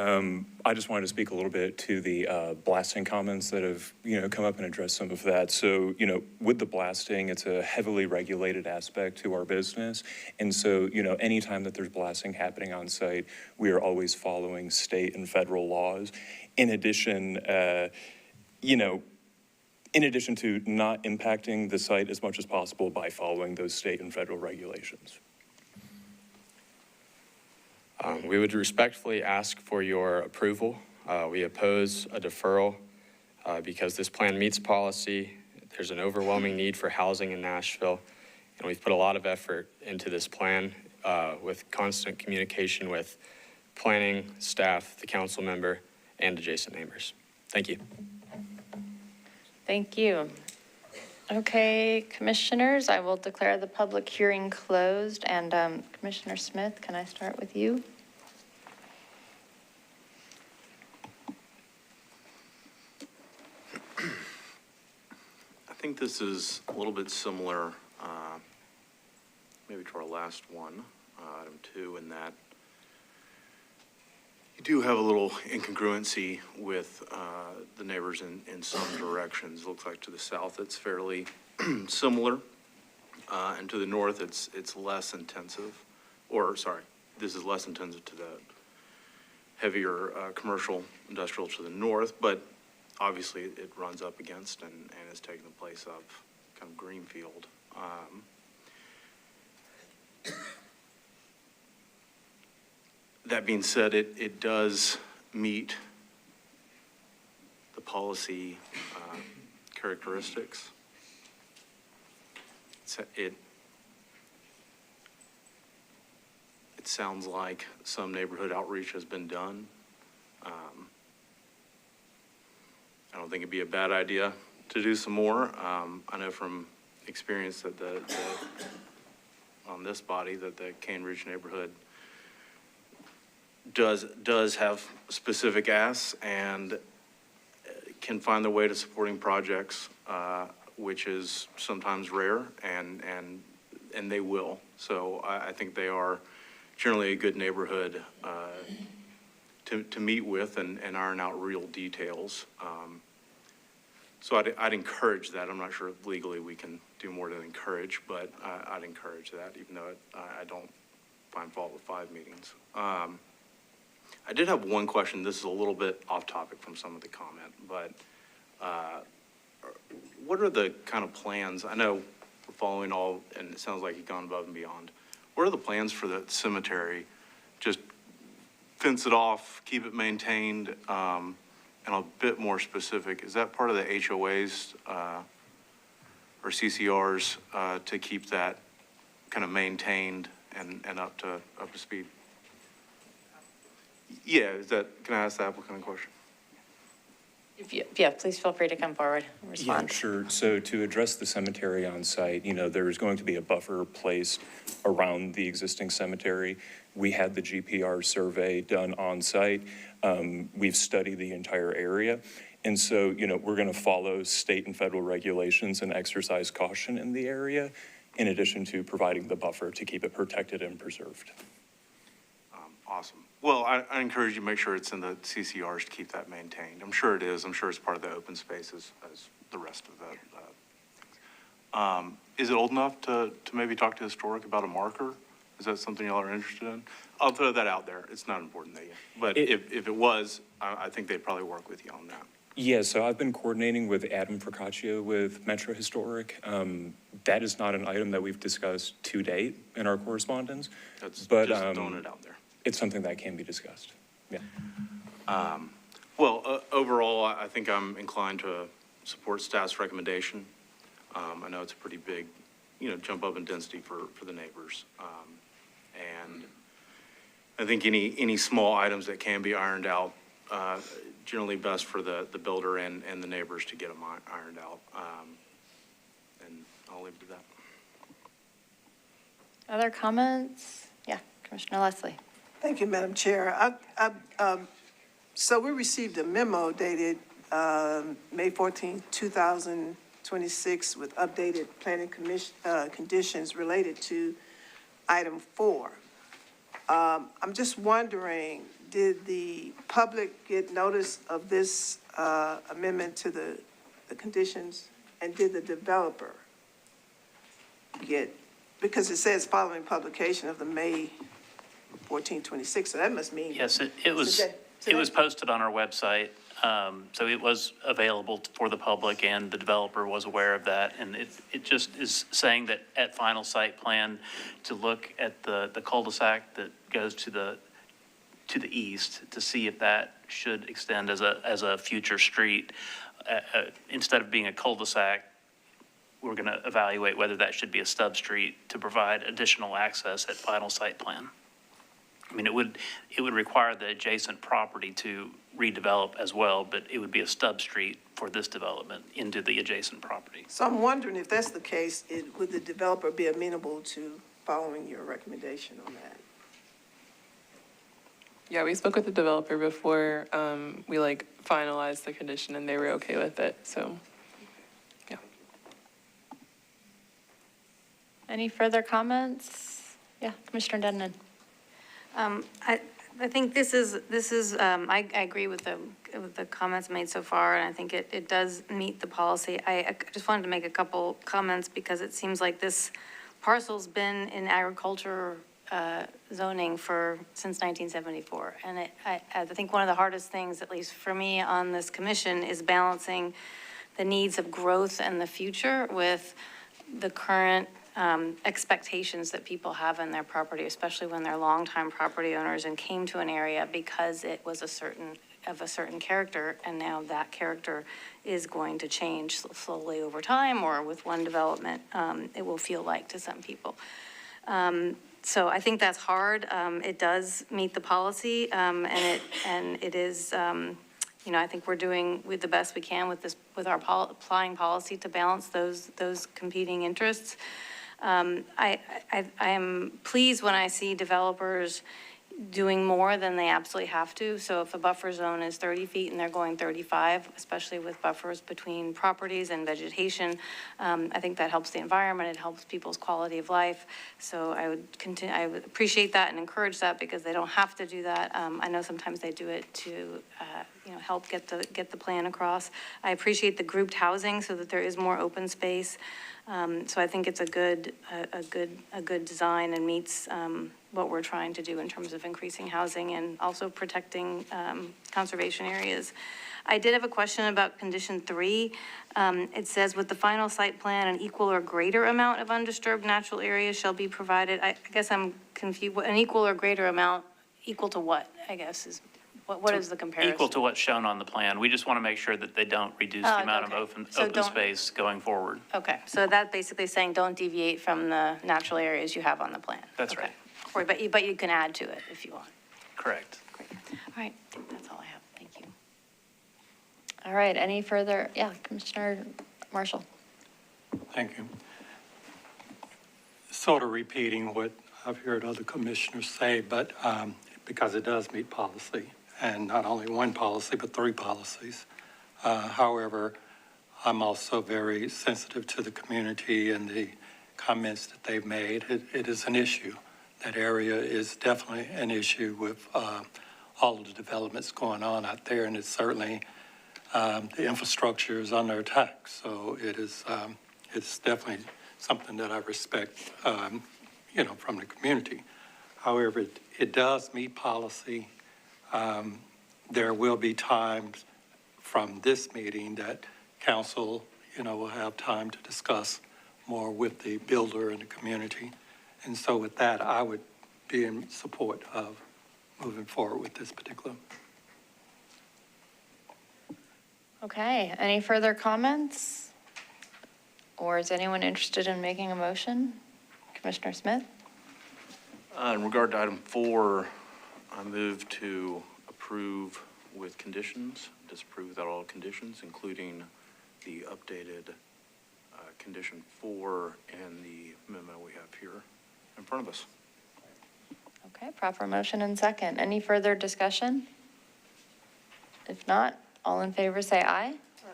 I just wanted to speak a little bit to the blasting comments that have, come up and address some of that. So, with the blasting, it's a heavily regulated aspect to our business. And so, anytime that there's blasting happening on site, we are always following state and federal laws. In addition, in addition to not impacting the site as much as possible by following those state and federal regulations. We would respectfully ask for your approval. We oppose a deferral because this plan meets policy. There's an overwhelming need for housing in Nashville, and we've put a lot of effort into this plan with constant communication with planning, staff, the council member, and adjacent neighbors. Thank you. Thank you. Okay, commissioners, I will declare the public hearing closed. And Commissioner Smith, can I start with you? I think this is a little bit similar, maybe to our last one, item 2, in that you do have a little incongruency with the neighbors in some directions. Looks like to the south it's fairly similar, and to the north it's less intensive, or sorry, this is less intensive to the heavier commercial industrial to the north, but obviously it runs up against and is taking the place of kind of greenfield. That being said, it does meet the policy characteristics. It sounds like some neighborhood outreach has been done. I don't think it'd be a bad idea to do some more. I know from experience that on this body that the Cane Ridge neighborhood does have specific asks and can find their way to supporting projects, which is sometimes rare, and they will. So I think they are generally a good neighborhood to meet with and iron out real details. So I'd encourage that. I'm not sure if legally we can do more than encourage, but I'd encourage that, even though I don't find fault with 5 meetings. I did have one question. This is a little bit off topic from some of the comment, but what are the kind of plans? I know we're following all, and it sounds like you've gone above and beyond. What are the plans for the cemetery? Just fence it off, keep it maintained, and a bit more specific, is that part of the HOAs or CCRs to keep that kind of maintained and up to speed? Yeah, can I ask the applicant a question? Yeah, please feel free to come forward and respond. Yeah, sure. So to address the cemetery on site, there's going to be a buffer placed around the existing cemetery. We had the GPR survey done on site. We've studied the entire area. And so, we're going to follow state and federal regulations and exercise caution in the area, in addition to providing the buffer to keep it protected and preserved. Awesome. Well, I encourage you to make sure it's in the CCRs to keep that maintained. I'm sure it is. I'm sure it's part of the open spaces as the rest of the things. Is it old enough to maybe talk to Historic about a marker? Is that something y'all are interested in? I'll throw that out there. It's not important that but if it was, I think they'd probably work with you on that. Yeah, so I've been coordinating with Adam Procaccio with Metro Historic. That is not an item that we've discussed to date in our correspondence. That's but, just throwing it out there. It's something that can be discussed, yeah. Well, overall, I think I'm inclined to support staff's recommendation. I know it's a pretty big, jump up in density for the neighbors. And I think any small items that can be ironed out, generally best for the builder and the neighbors to get them ironed out. And I'll leave it at that. Other comments? Yeah, Commissioner Leslie. Thank you, Madam Chair. So we received a memo dated May 14, 2026 with updated planning conditions related to item 4. I'm just wondering, did the public get notice of this amendment to the conditions? And did the developer get, because it says following publication of the May 1426, so that must mean. Yes, it was, today. it was posted on our website. So it was available for the public and the developer was aware of that. And it just is saying that at final site plan to look at the cul-de-sac that goes to the east to see if that should extend as a future street. Instead of being a cul-de-sac, we're going to evaluate whether that should be a stub street to provide additional access at final site plan. I mean, it would require the adjacent property to redevelop as well, but it would be a stub street for this development into the adjacent property. So I'm wondering if that's the case, would the developer be amenable to following your recommendation on that? Yeah, we spoke with the developer before we finalized the condition and they were okay with it, so, yeah. Any further comments? Yeah, Commissioner Denman. I think this is, I agree with the comments made so far, and I think it does meet the policy. I just wanted to make a couple comments because it seems like this parcel's been in agriculture zoning since 1974. And I think one of the hardest things, at least for me on this commission, is balancing the needs of growth and the future with the current expectations that people have in their property, especially when they're longtime property owners and came to an area because it was a certain character, and now that character is going to change slowly over time, or with one development, it will feel like to some people. So I think that's hard. It does meet the policy, and it is, I think we're doing the best we can with our applying policy to balance those competing interests. I am pleased when I see developers doing more than they absolutely have to. So if a buffer zone is 30 feet and they're going 35, especially with buffers between properties and vegetation, I think that helps the environment. It helps people's quality of life. So I would appreciate that and encourage that because they don't have to do that. I know sometimes they do it to, help get the plan across. I appreciate the grouped housing so that there is more open space. So I think it's a good design and meets what we're trying to do in terms of increasing housing and also protecting conservation areas. I did have a question about condition 3. It says, with the final site plan, an equal or greater amount of undisturbed natural areas shall be provided. I guess I'm confused. An equal or greater amount, equal to what, I guess, is what is the comparison? Equal to what's shown on the plan. We just want to make sure that they don't reduce the amount of open space going forward. Okay, so that's basically saying don't deviate from the natural areas you have on the plan. That's right. But you can add to it if you want. Correct. Great. All right, that's all I have. Thank you. All right, any further? Yeah, Commissioner Marshall. Thank you. Sort of repeating what I've heard other commissioners say, but because it does meet policy, and not only one policy, but 3 policies. However, I'm also very sensitive to the community and the comments that they've made. It is an issue. That area is definitely an issue with all of the developments going on out there, and it's certainly the infrastructure is under attack. So it's definitely something that I respect, from the community. However, it does meet policy. There will be times from this meeting that council, will have time to discuss more with the builder and the community. And so with that, I would be in support of moving forward with this particular. Okay, any further comments? Or is anyone interested in making a motion? Commissioner Smith? In regard to item 4, I move to approve with conditions, disapprove without all conditions, including the updated condition 4 and the memo we have here in front of us. Okay, proper motion and second. Any further discussion? If not, all in favor say aye. Aye.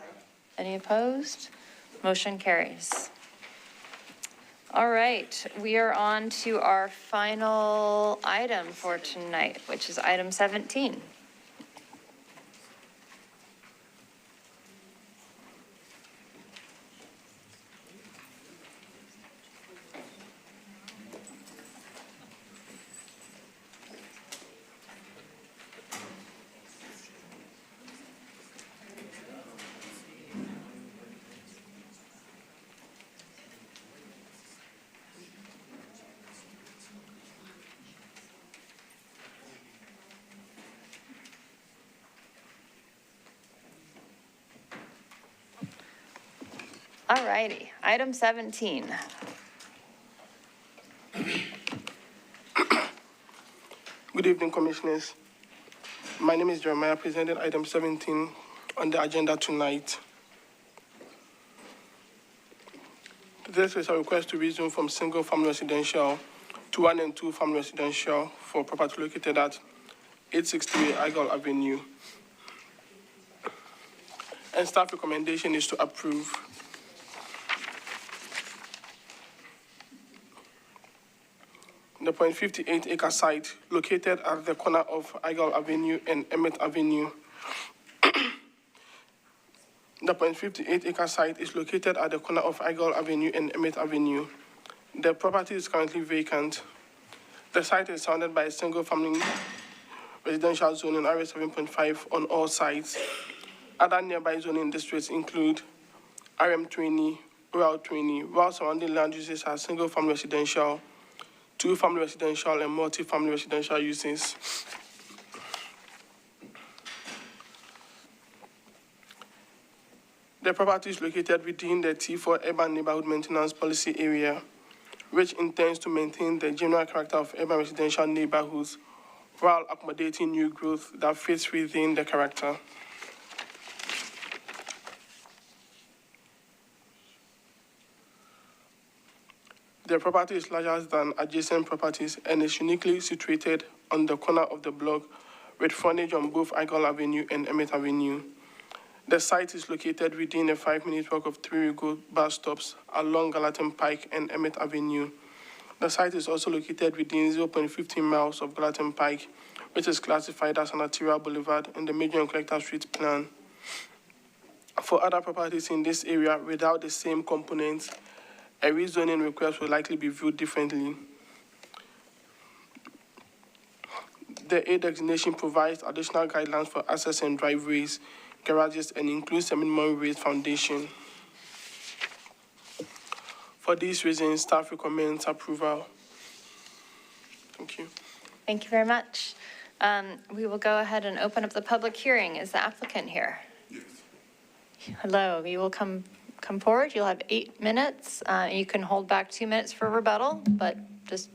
Any opposed? Motion carries. All right, we are on to our final item for tonight, which is item 17. All righty, item 17. Good evening, Commissioners. My name is Jeremiah, presenting item 17 on the agenda tonight. This is a request to rezone from single-family residential to 1 and 2 family residential for property located at 868 Argle Avenue. And staff recommendation is to approve. The 0.58 acre site located at the corner of Argle Avenue and Emmett Avenue. The 0.58 acre site is located at the corner of Argle Avenue and Emmett Avenue. The property is currently vacant. The site is surrounded by a single-family residential zone in Area 7.5 on all sides. Other nearby zoning districts include RM20, Rural 20, while surrounding land uses are single-family residential, 2-family residential, and multi-family residential uses. The property is located within the T4 Urban Neighborhood Maintenance Policy Area, which intends to maintain the general character of urban residential neighborhoods while accommodating new growth that fits within the character. The property is larger than adjacent properties and is uniquely situated on the corner of the block with frontage on both Argle Avenue and Emmett Avenue. The site is located within a 5-minute walk of 3 go bus stops along Gallatin Pike and Emmett Avenue. The site is also located within 0.15 miles of Gallatin Pike, which is classified as an arterial boulevard in the Major and Collector Street Plan. For other properties in this area without the same components, a rezoning request will likely be viewed differently. The A designation provides additional guidelines for access and driveways, garages, and includes a minimum raised foundation. For these reasons, staff recommends approval. Thank you. Thank you very much. We will go ahead and open up the public hearing. Is the applicant here? Yes. Hello, you will come forward. You'll have 8 minutes. You can hold back 2 minutes for rebuttal, but just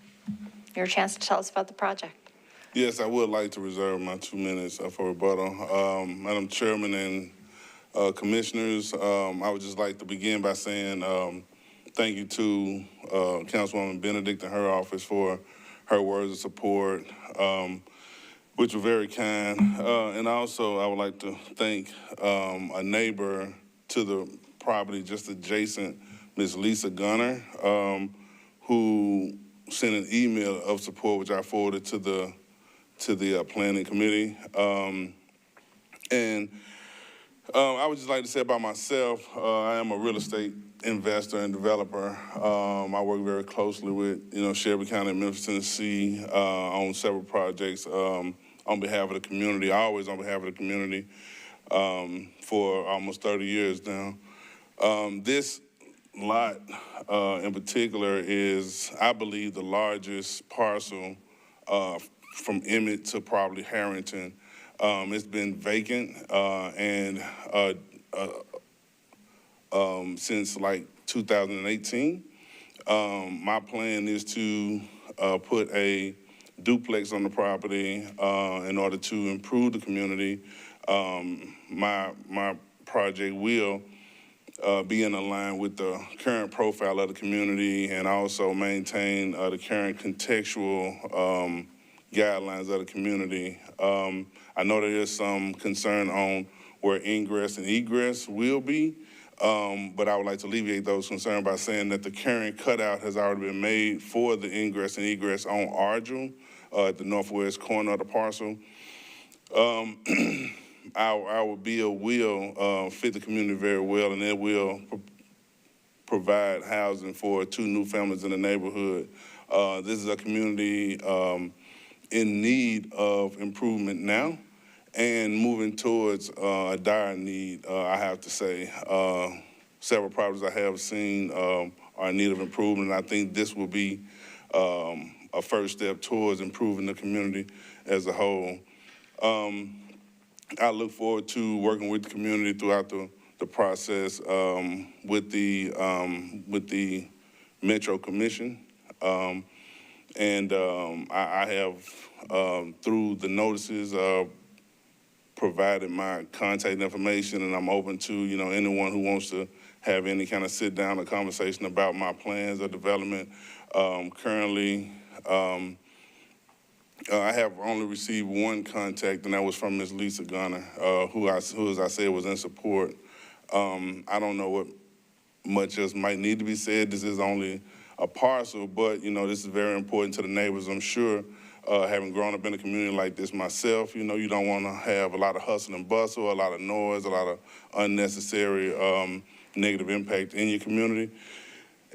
your chance to tell us about the project. Yes, I would like to reserve my 2 minutes for rebuttal. Madam Chairman and Commissioners, I would just like to begin by saying thank you to Councilwoman Benedict and her office for her words of support, which were very kind. And also, I would like to thank a neighbor to the property just adjacent, Ms. Lisa Gunner, who sent an email of support, which I forwarded to the planning committee. And I would just like to say about myself, I am a real estate investor and developer. I work very closely with, Shelby County and Memphis, Tennessee, on several projects on behalf of the community, always on behalf of the community, for almost 30 years now. This lot in particular is, I believe, the largest parcel from Emmett to probably Harrington. It's been vacant and since like 2018. My plan is to put a duplex on the property in order to improve the community. My project will be in line with the current profile of the community and also maintain the current contextual guidelines of the community. I know there is some concern on where ingress and egress will be. But I would like to alleviate those concerns by saying that the current cutout has already been made for the ingress and egress on Argle at the northwest corner of the parcel. Our bill will fit the community very well, and it will provide housing for 2 new families in the neighborhood. This is a community in need of improvement now and moving towards a dire need, I have to say. Several properties I have seen are in need of improvement, and I think this will be a first step towards improving the community as a whole. I look forward to working with the community throughout the process with the Metro Commission. I have, through the notices, provided my contact information, and I'm open to, anyone who wants to have any kind of sit down or conversation about my plans or development. Currently, I have only received one contact, and that was from Ms. Lisa Gunner, who, as I said, was in support. I don't know what much else might need to be said. This is only a parcel, but, this is very important to the neighbors, I'm sure. Having grown up in a community like this myself, you don't want to have a lot of hustle and bustle, a lot of noise, a lot of unnecessary negative impact in your community.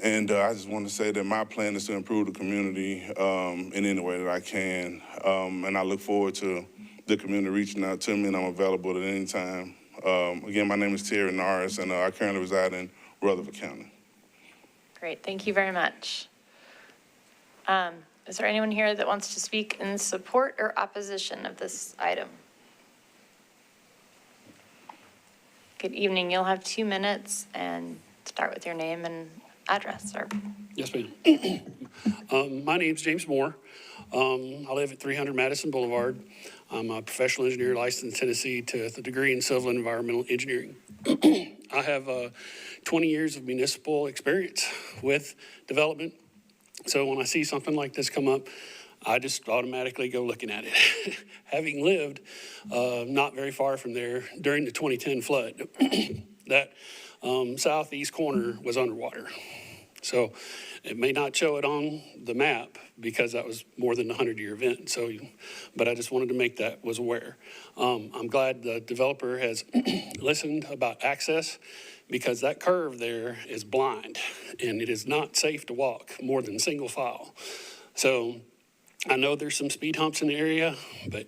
And I just want to say that my plan is to improve the community in any way that I can. And I look forward to the community reaching out to me, and I'm available at any time. Again, my name is Terry Norris, and I currently reside in Rutherford County. Great, thank you very much. Is there anyone here that wants to speak in support or opposition of this item? Good evening. You'll have 2 minutes, and start with your name and address, sir. Yes, ma'am. My name's James Moore. I live at 300 Madison Boulevard. I'm a professional engineer licensed in Tennessee to the degree in civil and environmental engineering. I have 20 years of municipal experience with development. So when I see something like this come up, I just automatically go looking at it. Having lived not very far from there during the 2010 flood, that southeast corner was underwater. So it may not show it on the map because that was more than a 100-year event. So, but I just wanted to make that was aware. I'm glad the developer has listened about access, because that curve there is blind and it is not safe to walk more than single file. So I know there's some speed humps in the area, but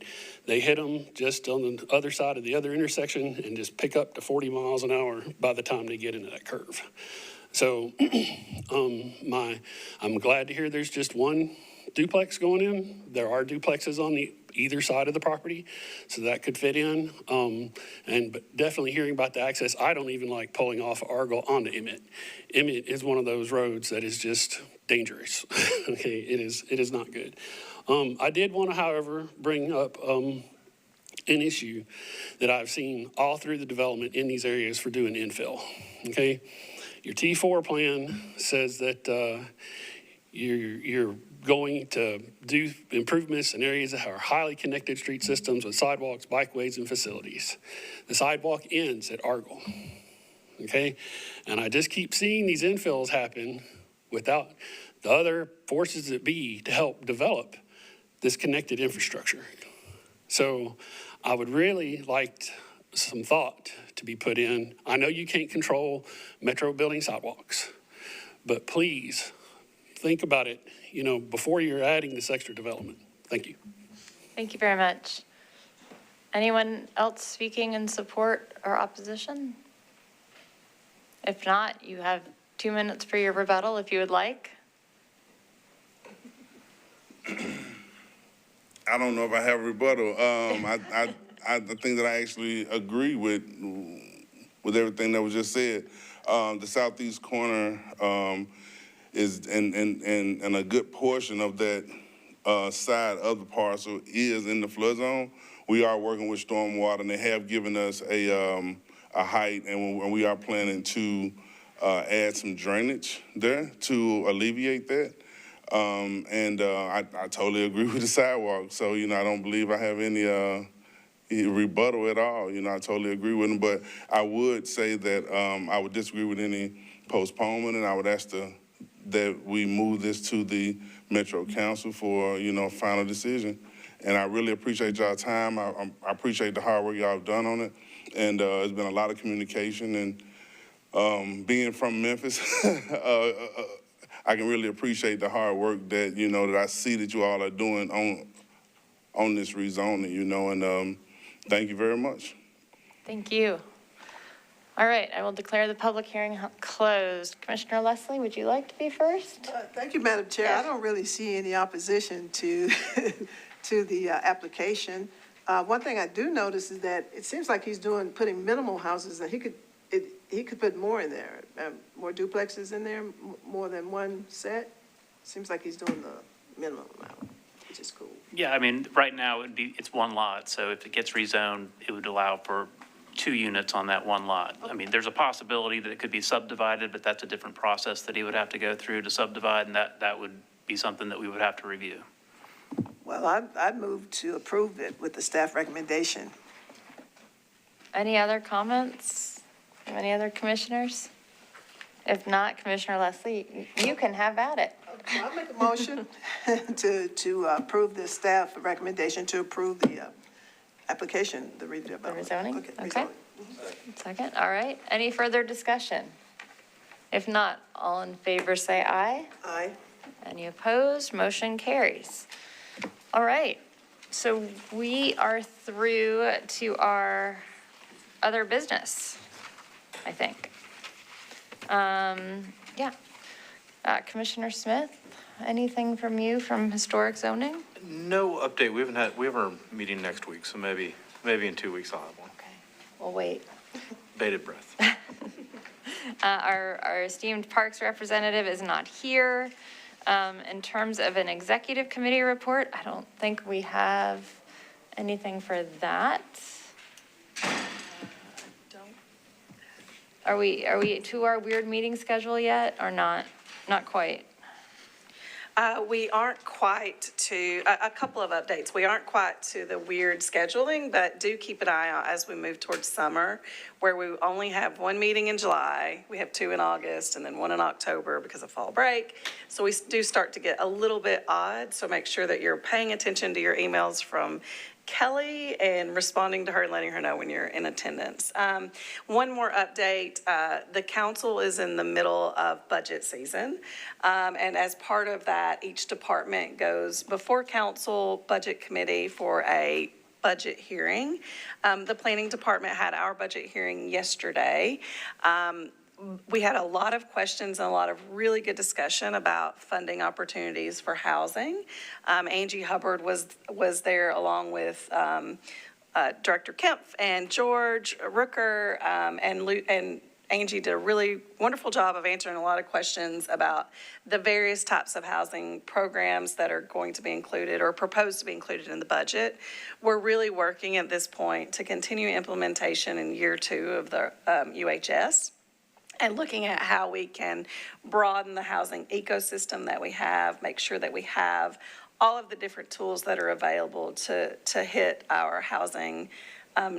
they hit them just on the other side of the other intersection and just pick up to 40 miles an hour by the time they get into that curve. So I'm glad to hear there's just one duplex going in. There are duplexes on either side of the property, so that could fit in. But definitely hearing about the access, I don't even like pulling off Argle onto Emmett. Emmett is one of those roads that is just dangerous. Okay, it is not good. I did want to, however, bring up an issue that I've seen all through the development in these areas for doing infill. Okay, your T4 plan says that you're going to do improvements in areas that are highly connected street systems with sidewalks, bikeways, and facilities. The sidewalk ends at Argle, okay? And I just keep seeing these infills happen without the other forces that be to help develop this connected infrastructure. So I would really like some thought to be put in. I know you can't control Metro building sidewalks, but please think about it, before you're adding this extra development. Thank you. Thank you very much. Anyone else speaking in support or opposition? If not, you have 2 minutes for your rebuttal if you would like. I don't know if I have a rebuttal. I think that I actually agree with everything that was just said. The southeast corner is, and a good portion of that side of the parcel is in the flood zone. We are working with stormwater, and they have given us a height, and we are planning to add some drainage there to alleviate that. I totally agree with the sidewalk. So, I don't believe I have rebuttal at all. You know, I totally agree with him, but I would say that I would disagree with any postponement, and I would ask that we move this to the Metro Council for, you know, final decision. And I really appreciate y'all time. I appreciate the hard work y'all have done on it. And it's been a lot of communication. And being from Memphis, I can really appreciate the hard work that, you know, that I see that you all are doing on this rezoning, you know, and thank you very much. Thank you. All right, I will declare the public hearing closed. Commissioner Leslie, would you like to be first? Thank you, Madam Chair. I don't really see any opposition to, to the application. One thing I do notice is that it seems like he's putting minimal houses, and he could put more in there, more duplexes in there, more than one set. Seems like he's doing the minimum amount, which is cool. Yeah, I mean, right now it's one lot, so if it gets rezoned, it would allow for 2 units on that one lot. I mean, there's a possibility that it could be subdivided, but that's a different process that he would have to go through to subdivide, and that would be something that we would have to review. Well, I'd move to approve it with the staff recommendation. Any other comments from any other commissioners? If not, Commissioner Leslie, you can have at it. I'll make a motion to approve the staff recommendation to approve the application, the redevelopment. The rezoning? Okay. Okay. Second, all right. Any further discussion? If not, all in favor say aye. Aye. Any opposed? Motion carries. All right, so we are through to our other business, I think. Yeah. Commissioner Smith, anything from you from historic zoning? No update. We have our meeting next week, so maybe in 2 weeks I'll have one. Okay, we'll wait. Bated breath. Our esteemed parks representative is not here. In terms of an executive committee report, I don't think we have anything for that. Are we to our weird meeting schedule yet or not? Not quite. We aren't quite to, a couple of updates. We aren't quite to the weird scheduling, but do keep an eye out as we move towards summer, where we only have 1 meeting in July. We have 2 in August and then 1 in October because of fall break. So we do start to get a little bit odd. So make sure that you're paying attention to your emails from Kelly and responding to her and letting her know when you're in attendance. One more update, the council is in the middle of budget season. And as part of that, each department goes before council budget committee for a budget hearing. The planning department had our budget hearing yesterday. We had a lot of questions and a lot of really good discussion about funding opportunities for housing. Angie Hubbard was there along with Director Kempf and George Rooker, and Angie did a really wonderful job of answering a lot of questions about the various types of housing programs that are going to be included or proposed to be included in the budget. We're really working at this point to continue implementation in year 2 of the UHS. And looking at how we can broaden the housing ecosystem that we have, make sure that we have all of the different tools that are available to hit our housing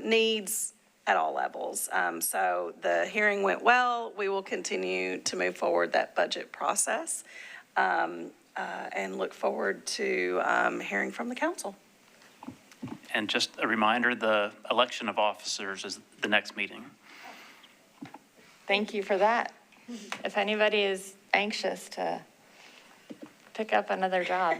needs at all levels. So the hearing went well. We will continue to move forward that budget process and look forward to hearing from the council. And just a reminder, the election of officers is the next meeting. Thank you for that. If anybody is anxious to pick up another job.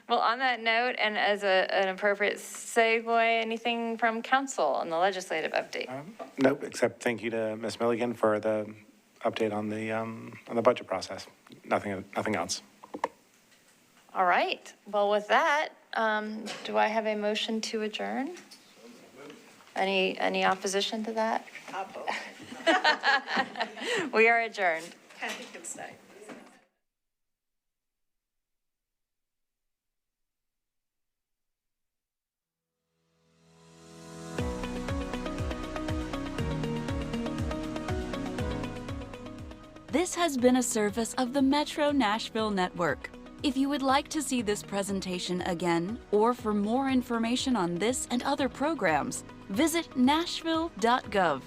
Well, on that note, and as an appropriate segue, anything from council on the legislative update? Nope, except thank you to Ms. Milligan for the update on the budget process. Nothing else. All right. Well, with that, do I have a motion to adjourn? Any opposition to that? We are adjourned. Kathy can stay. This has been a service of the Metro Nashville Network. If you would like to see this presentation again, or for more information on this and other programs, visit nashville.gov.